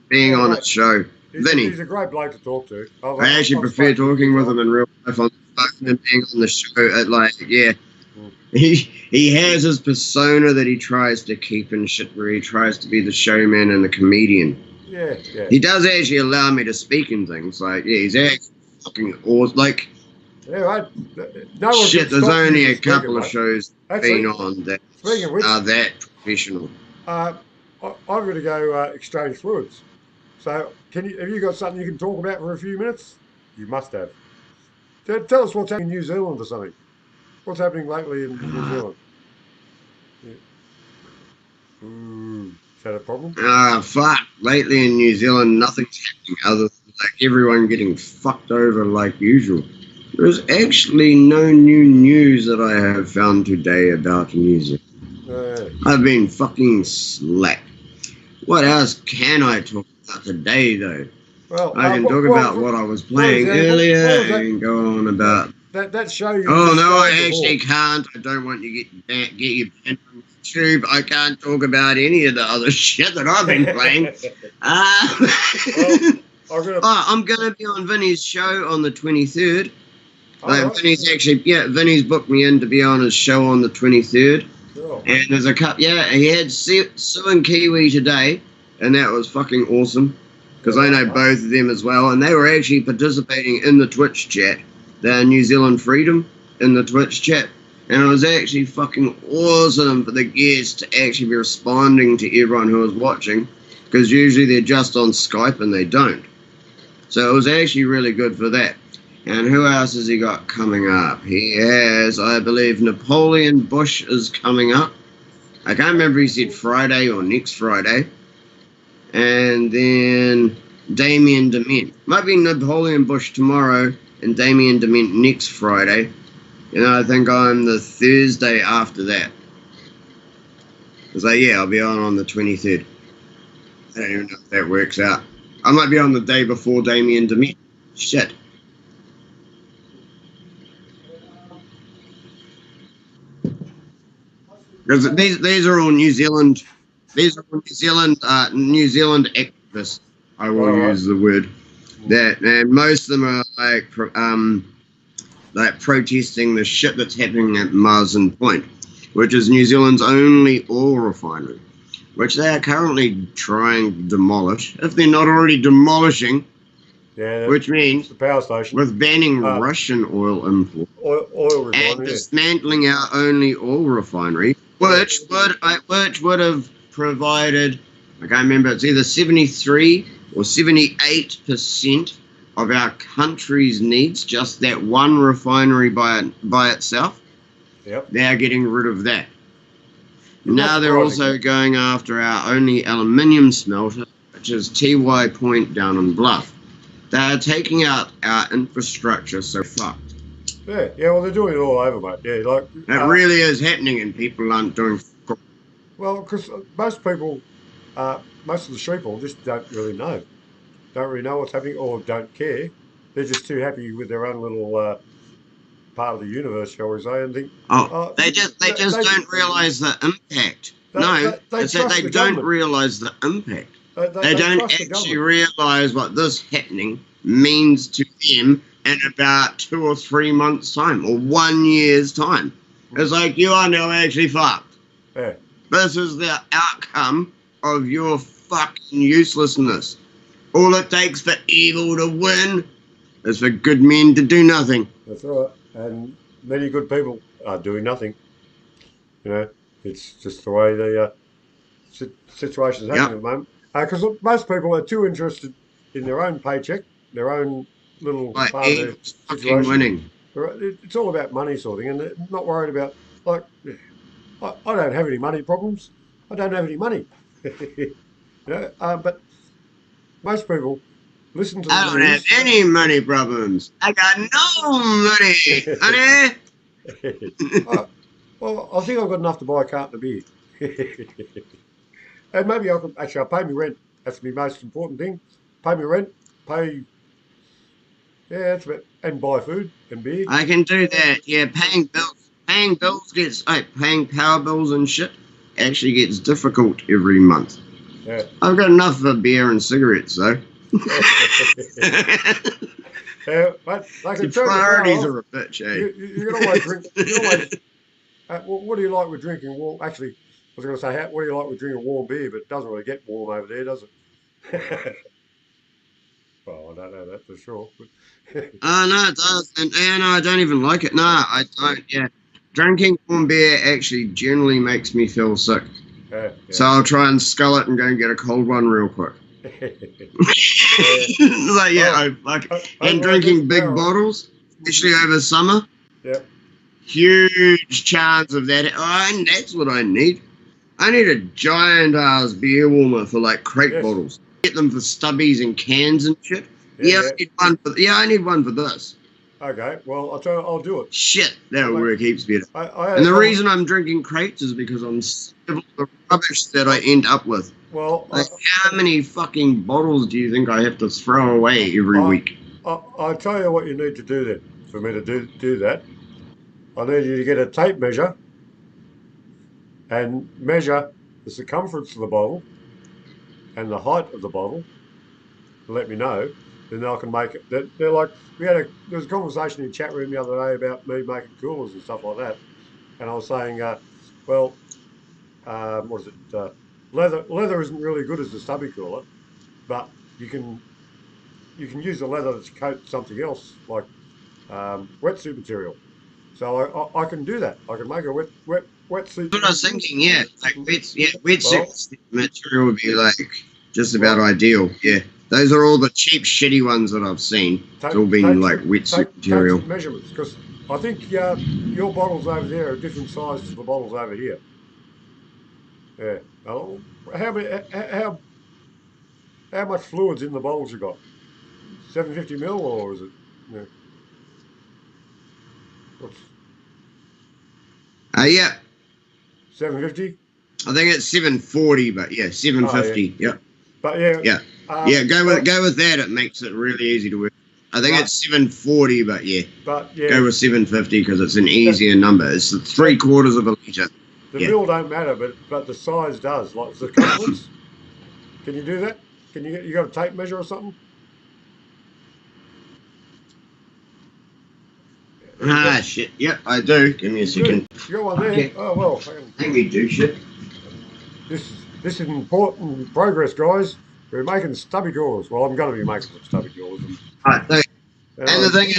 being on a show. Vinny. He's a great bloke to talk to. I actually prefer talking with him in real life on the phone and being on the show. He has his persona that he tries to keep and shit, where he tries to be the showman and the comedian. Yeah. He does actually allow me to speak in things. Like, he's actually fucking awesome. Like, shit, there's only a couple of shows been on that are that professional. I've got to go exchange fluids. So, have you got something you can talk about for a few minutes? You must have. Tell us what's happening in New Zealand or something. What's happening lately in New Zealand? Ooh, is that a problem? Fuck. Lately in New Zealand, nothing's happening other than like everyone getting fucked over like usual. There's actually no new news that I have found today about New Zealand. No. I've been fucking slack. What else can I talk about today, though? Well, I can talk about what I was for playing example, earlier what was that? and go on about. That show you were Oh just no, I playing actually before. can't. I don't want you get you banned from YouTube. I can't talk about any of the other shit that I've been playing. I'm gonna be on Vinny's show on the 23rd. Right. Vinny's booked me in to be on his show on the 23rd. Sure. And there's a couple. Yeah, he had Sue and Kiwi today, and that was fucking awesome because I know both of them as well, and they were actually participating in the Twitch chat. The New Zealand Freedom in the Twitch chat, and it was actually fucking awesome for the guests to actually be responding to everyone who was watching, because usually they're just on Skype and they don't. So it was actually really good for that. And who else has he got coming up? He has, I believe, Napoleon Bush is coming up. I can't remember if he said Friday or next Friday. And then Damien Dement. Might be Napoleon Bush tomorrow and Damien Dement next Friday. And I think I'm the Thursday after that. So yeah, I'll be on the 23rd. I don't even know if that works out. I might be on the day before Damien Dement. Shit. Because these are all New Zealand. These are all New Zealand activists. I will use the word that, and most of them are like protesting the shit that's happening at Marsden Point, which is New Zealand's only oil refinery, which they are currently trying to demolish, if they're not already demolishing. Yeah, which means the power station with banning Russian oil import oil refinery, and dismantling our only oil refinery, which would have provided, I can't remember, it's either 73 or 78% of our country's needs, just that one refinery by itself. Yep. They're getting rid of that. Now they're also going after our only aluminium smelter, which is TY Point down in Bluff. They're taking out our infrastructure, so fucked. Yeah, well, they're doing it all over, mate. Yeah, like it really is happening, and people aren't doing. Well, because most people, most of the sheeple just don't really know what's happening, or don't care. They're just too happy with their own little part of the universe, shall we say, and think. They just don't realise the impact. It's that they don't realise the impact. They don't actually realise what this happening means to them in about 2 or 3 months' time, or 1 year's time. It's like, you are now actually fucked. Yeah. This is the outcome of your fucking uselessness. All it takes for evil to win is for good men to do nothing. That's right. And many good people are doing nothing. You know, it's just the way the situation's happening at the moment. Because most people are too interested in their own paycheck, their own little part of their situation. Winning. It's all about money sort of thing, and they're not worried about, like, I don't have any money problems. I don't have any money. You know, but most people listen to the I don't have any money problems. I got no money, honey. Well, I think I've got enough to buy a carton of beer. And maybe I'll pay me rent. That's the most important thing. Pay me rent, that's about, and buy food and beer. I can do that. Yeah, paying bills paying power bills and shit actually gets difficult every month. Yeah. I've got enough for beer and cigarettes though. But like the priorities are a bitch, eh? You can always drink. What do you like with drinking? Well, actually, I was going to say, what do you like with drinking warm beer? But it doesn't really get warm over there, does it? Well, I don't know that for sure. No, it does. And I don't even like it. No, I don't. Yeah. Drinking warm beer actually generally makes me feel sick. Yeah. So I'll try and scull it and go and get a cold one real quick. And drinking big bottles, especially over summer. Yeah. Huge chance of that. And that's what I need. I need a giant ass beer warmer for like crate Yes. bottles. Get them for stubbies and cans and shit. Yeah, I need one for this. Okay, well, I'll do it. Shit, that'll Well, work heaps better. I had And a the con- reason I'm drinking crates is because I'm sick of the rubbish that I end up with. Well, Like, how many fucking bottles do you think I have to throw away every week? I'll tell you what you need to do then. For me to do that, I need you to get a tape measure and measure the circumference of the bottle and the height of the bottle. Let me know. Then I can make it. They're like there was a conversation in the chat room the other day about me making coolers and stuff like that, and I was saying, well, what is it? Leather isn't really good as a stubby cooler, but you can use the leather to coat something else like wetsuit material. So I can do that. I can make a wetsuit. That's what I was thinking, yeah. Like, Well, wetsuit material would be like just about ideal, yeah. Those are all the cheap, shitty ones that I've seen. It's all been like wetsuit material. Take measurements, because I think your bottles over there are different size to the bottles over here. Yeah. How much fluid's in the bottles you got? 750 ml, or is it? Yeah. What's Yeah, 750? I think it's 740, but yeah, 750. Yeah. But yeah. Yeah. Go with that. It makes it really easy to work. I think it's 740, but yeah. But yeah. Go with 750 because it's an easier number. It's 3/4 of a litre. The mill don't matter, but the size does. Like circumference. Can you do that? Can you got a tape measure or something? Shit. Yep, I do. Give me a second. You got one there? Okay. Oh well. Let me do shit. This is important progress, guys. We're making stubby coolers. Well, I'm going to be making some stubby coolers. And the thing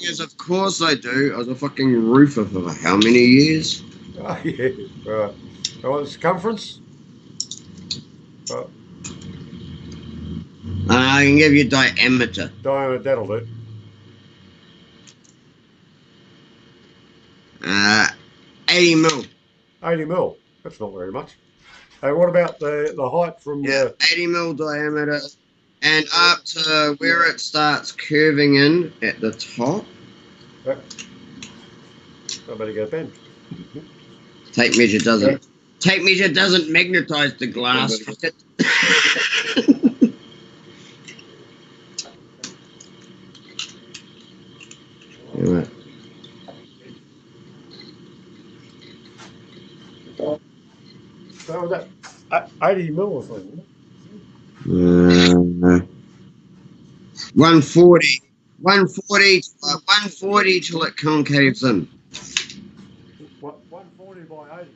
is, of course I do. I was a fucking roofer for how many years? Oh, yeah. Right. The circumference? I can give you diameter. Diameter, that'll do. 80 mil. 80 mil. That's not very much. Hey, what about the height from? 80 mil diameter, and up to where it starts curving in at the top. I better get a pen. Tape measure doesn't. Tape measure doesn't magnetize the glass. Right. So was that 80 mil or something? 140. 140 till it concaves in. What, 140 by 80?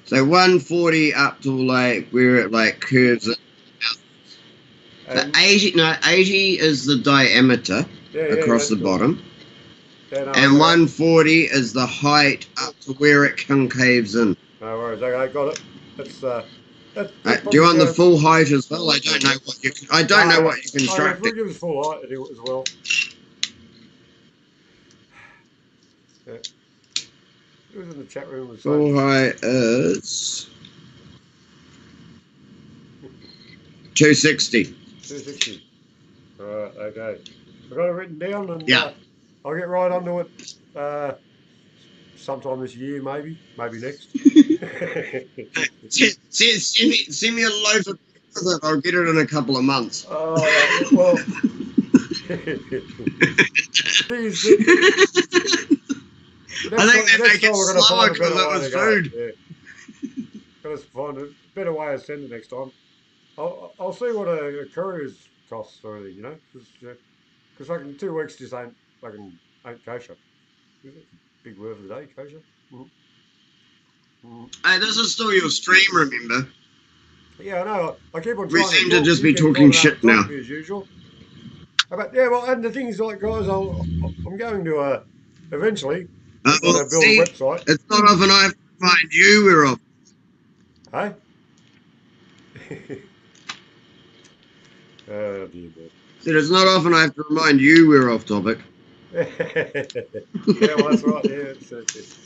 So 140 up to like where it like curves in. So 80 is the diameter across the bottom. And 140 is the height up to where it concaves in. No worries. Okay, got it. That's do you want the full height as well? I don't know what you. I don't know what you constructed. We'll give us full height as well. Yeah. It was in the chat room. Full height is 260. 260. All right. Okay. I've got it written down, and I'll get right onto it. Sometime this year, maybe next. Send me a loaf of it. I'll get it in a couple of months. Oh, well. I think they make it slower because it was food. Yeah. Got to find a better way of sending next time. I'll see what a courier's costs or anything, you know, because fucking 2 weeks just ain't kosher. Big word of the day, kosher. Hey, this is still your stream, remember? Yeah, I know. I keep on trying. We seem to just be talking shit now. As usual. But yeah, well, and the thing is, like, guys, I'm going to eventually build a website. It's not often I have to remind you we're off. Hey. Oh dear God. Said it's not often I have to remind you we're off topic. Yeah, well, that's right. Yeah.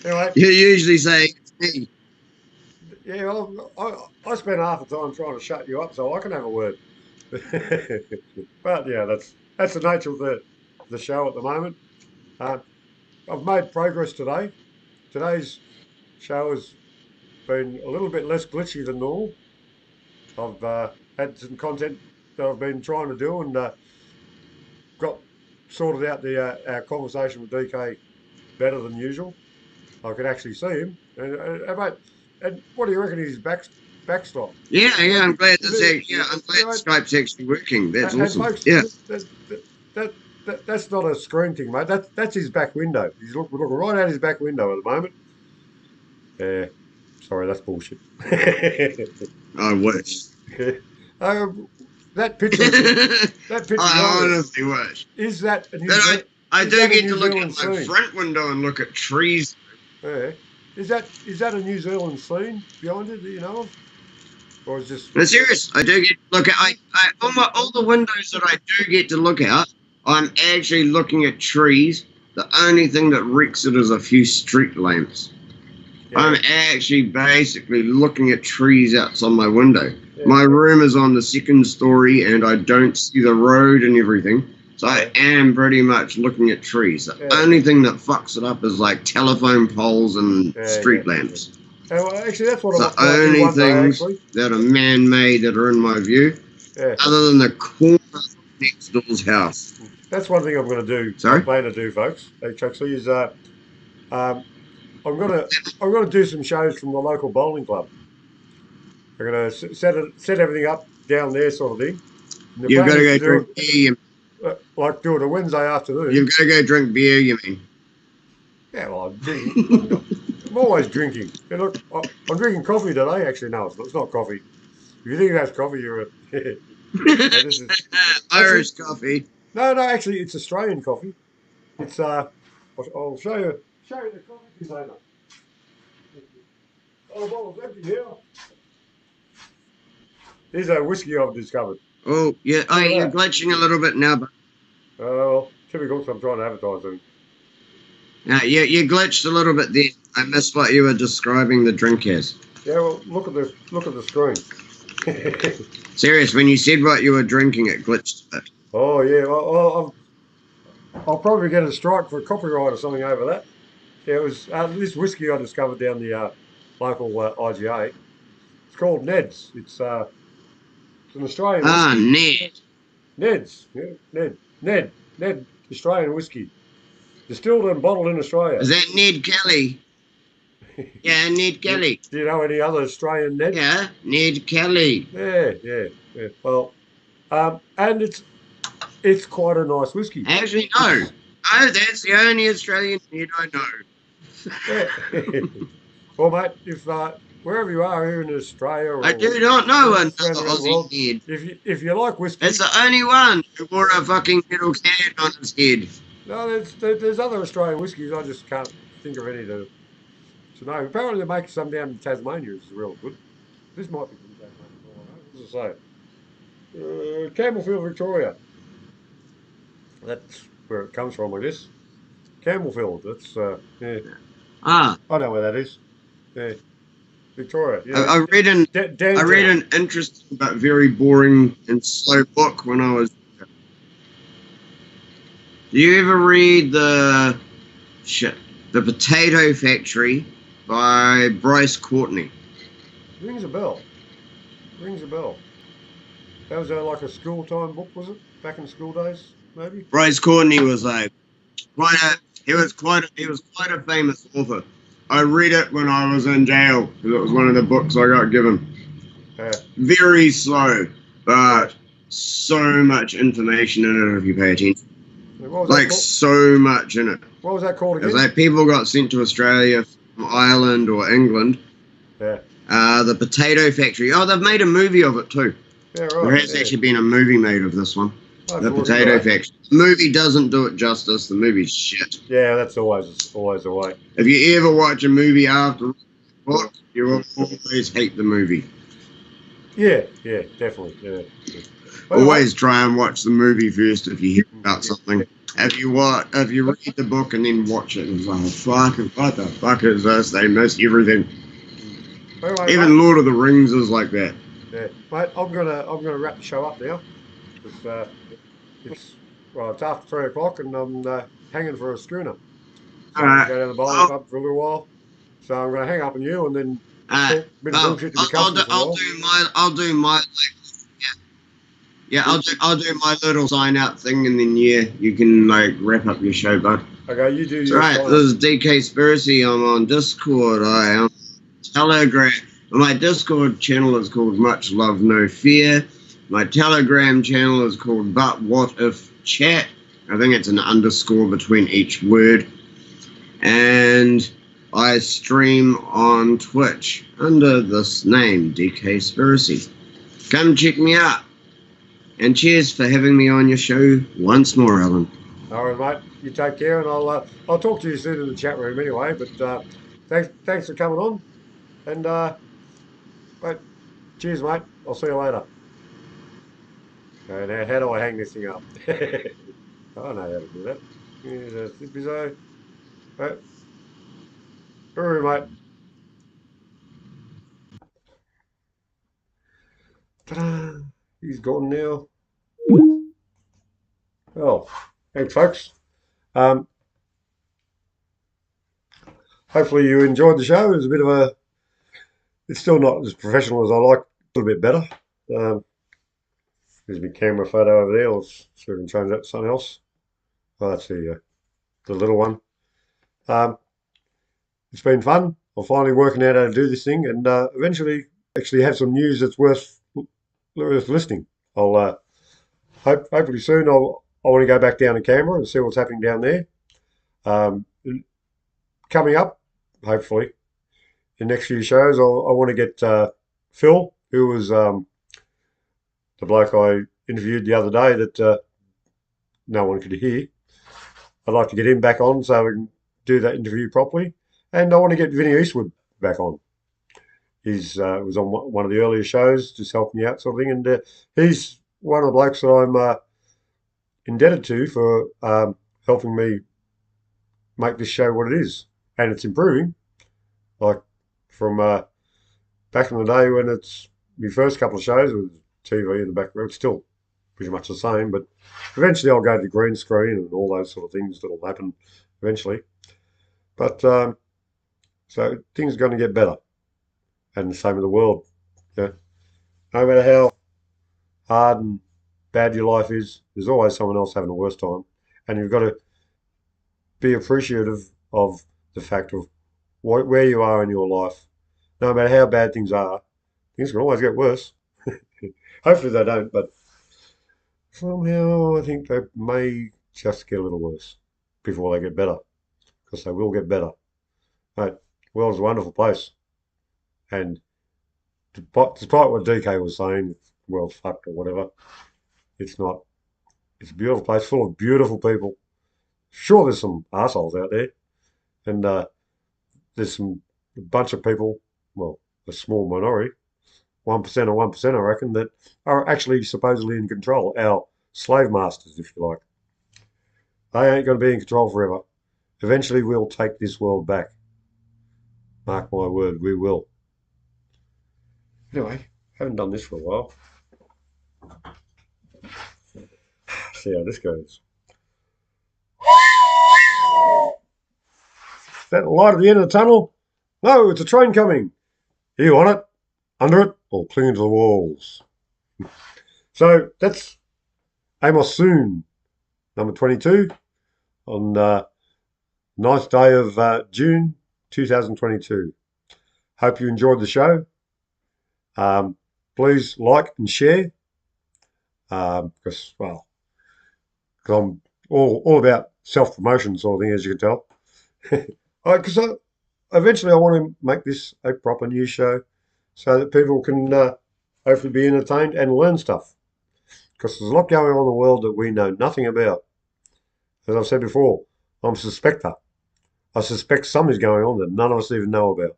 Anyway, You usually say it's me. Yeah, well, I spent half the time trying to shut you up so I can have a word. But yeah, that's the nature of the show at the moment. Uh, I've made progress today. Today's show has been a little bit less glitchy than normal. I've had some content that I've been trying to do and got sorted out the our conversation with DK better than usual. I could actually see him. And what do you reckon his backstop? Yeah, I'm glad Is that's it, yeah, I'm you glad know, Skype's actually working. That's and awesome. folks, Yeah. that, that's not a screen thing, mate. That's his back window. We're looking right out his back window at the moment. Yeah, sorry, that's bullshit. I wish. um, that picture, that picture I behind it, honestly wish. is that a But I Is do that a get New to look at Zealand my scene? front window and look at trees. Yeah. Is that a New Zealand scene behind it that you know of, or is just No, serious. I do get to look at all the windows that I do get to look out. I'm actually looking at trees. The only thing that wrecks it is a few street lamps. I'm yeah, actually basically looking at trees outside my window. yeah, My room is on the second story and I don't see the road and everything. So I yeah, am pretty much looking at trees. The yeah, only thing that fucks it up is like telephone poles and yeah, yeah, street yeah. lamps. Well, actually, that's what It's I the might do only one day. things Actually, that are man-made that are in my view, yeah, other than the corner of next door's house. that's one thing I'm going to do. I Sorry? plan to do, folks. Actually, is um, I'm gonna do some shows from the local bowling club. I'm gonna set everything up down there, sort of thing. And the You've plan got to is to go do drink beer. like do it a Wednesday afternoon. You've got to go drink beer, you mean? Yeah, well, I'm drinking. I'm always drinking. Hey, look, I'm drinking coffee today. Actually, no, it's not coffee. If you think that's coffee, you're a. No, this is actually Irish coffee. no. Actually, it's Australian coffee. It's I'll show you the coffee container. Oh, well, it's empty now. Here's a whiskey I've discovered. Oh, yeah. Oh, Look you're at glitching a little bit now, but that. Well, typical. 'Cause I'm trying to advertise them. you glitched a little bit there. I missed what you were describing the drink as. Yeah, well, look at this. Look at the screen. Serious, when you said what you were drinking, it glitched a bit. Oh yeah. I'll probably get a strike for copyright or something over that. Yeah, it was this whiskey I discovered down the local IGA. It's called Ned's. It's an Australian Ah, whiskey. Ned. Ned's. Yeah, Ned. Australian whiskey. Distilled and bottled in Australia. Is that Ned Kelly? Yeah, Ned Kelly. Do you know any other Australian Neds? Yeah, Ned Kelly. Yeah. Well, and it's quite a nice whiskey. Actually, no. Oh, that's the only Australian Ned I know. Yeah. Well, mate, if wherever you are here in Australia or I do not know around another the world, Aussie Ned. if you like whiskey, It's the only one who wore a fucking metal can on his head. no, there's other Australian whiskies. I just can't think of any to know. Apparently, they make some down in Tasmania, which is real good. This might be from Tasmania. I don't know. What does it say? Campbellfield, Victoria. That's where it comes from, I guess. Campbellfield. That's yeah. Ah, I know where that is. Yeah, Victoria. I read an I read an interesting but very boring and slow book when I was. Do you ever read the Potato Factory by Bryce Courtney? Rings a bell. Rings a bell. That was like a school time book, was it? Back in school days, maybe. Bryce Courtney was he was quite a famous author. I read it when I was in jail because it was one of the books I got given. Yeah. Very slow, but so much information in it if you pay attention. What was Like so much in it. What was that called again? It's like people got sent to Australia from Ireland or England. Yeah. The Potato Factory. Oh, they've made a movie of it too. Yeah, right. There has actually been a movie made of this one. Oh, The good, Potato right. Factory. The movie doesn't do it justice. The movie's shit. Yeah, that's always the way. If you ever watch a movie after the book, you will always hate the movie. Yeah, definitely. Yeah. Always try and watch the movie first if you hear about something. If you read the book and then watch it, and it's like, fuck, what the fuck is this? They missed everything. Anyway, Even mate, Lord of the Rings is like that. yeah, mate, I'm gonna wrap the show up now because it's well, it's after 3 o'clock and I'm hanging for a schooner. So I'm gonna Alright. go down the bowling I'll, club for a little while. So I'm gonna hang up on you and then alright. talk a bit of Well, bullshit to my cousin for a while. I'll do my yeah, I'll do my little sign out thing, and then yeah, you can like wrap up your show, bud. Okay, you do It's your right. sign This up. is DK Spiracy. I'm on Discord. I am Telegram. My Discord channel is called Much Love No Fear. My Telegram channel is called But What If Chat. I think it's an underscore between each word. And I stream on Twitch under this name, DK Spiracy. Come check me out. And cheers for having me on your show once more, Alan. All right, mate. You take care, and I'll talk to you soon in the chat room anyway. But thanks for coming on, and mate, cheers, mate. I'll see you later. Okay, now how do I hang this thing up? I know how to do that. Here's a zippy zo. Right, hurry, mate. Ta-da! He's gone now. Oh, thanks, folks. Um, hopefully you enjoyed the show. It was a bit of a. It's still not as professional as I like. A little bit better. Um, there's my camera photo over there. Let's see if we can change that to something else. Oh, that's the little one. Um, it's been fun. I'm finally working out how to do this thing, and eventually actually have some news that's worth listening. I'll hopefully soon. I want to go back down to Canberra and see what's happening down there. Um, coming up, hopefully, in the next few shows, I want to get Phil, who was the bloke I interviewed the other day that no one could hear. I'd like to get him back on so we can do that interview properly. And I want to get Vinny Eastwood back on. He's was on one of the earlier shows, just helping me out, sort of thing. And he's one of the blokes that I'm indebted to for helping me make this show what it is, and it's improving. Like from back in the day when it's my first couple of shows with TV in the background, it's still pretty much the same. But eventually, I'll go to green screen and all those sort of things that'll happen eventually. But so things are going to get better, and the same in the world. Yeah, no matter how hard and bad your life is, there's always someone else having a worse time, and you've got to be appreciative of the fact of where you are in your life. No matter how bad things are, things can always get worse. Hopefully they don't, but somehow I think they may just get a little worse before they get better, because they will get better. Mate, the world's a wonderful place, and despite what DK was saying, the world's fucked or whatever, it's not. It's a beautiful place full of beautiful people. Sure, there's some assholes out there, and there's a bunch of people, well, a small minority, 1% or 1%, I reckon, that are actually supposedly in control. Our slave masters, if you like. They ain't going to be in control forever. Eventually, we'll take this world back. Mark my word, we will. Anyway, haven't done this for a while. See how this goes. Is that the light at the end of the tunnel? No, it's a train coming. Are you on it, under it, or clinging to the walls? So that's Amos Sewn, number 22, on 9th day of June 2022. Hope you enjoyed the show. Please like and share because, well, because I'm all about self-promotion sort of thing, as you can tell. Because eventually I want to make this a proper news show so that people can hopefully be entertained and learn stuff. Because there's a lot going on in the world that we know nothing about. As I've said before, I'm a suspector. I suspect something's going on that none of us even know about.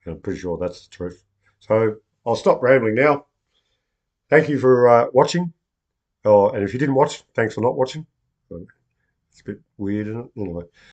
And I'm pretty sure that's the truth. So I'll stop rambling now. Thank you for watching. And if you didn't watch, thanks for not watching. It's a bit weird, isn't it? Anyway.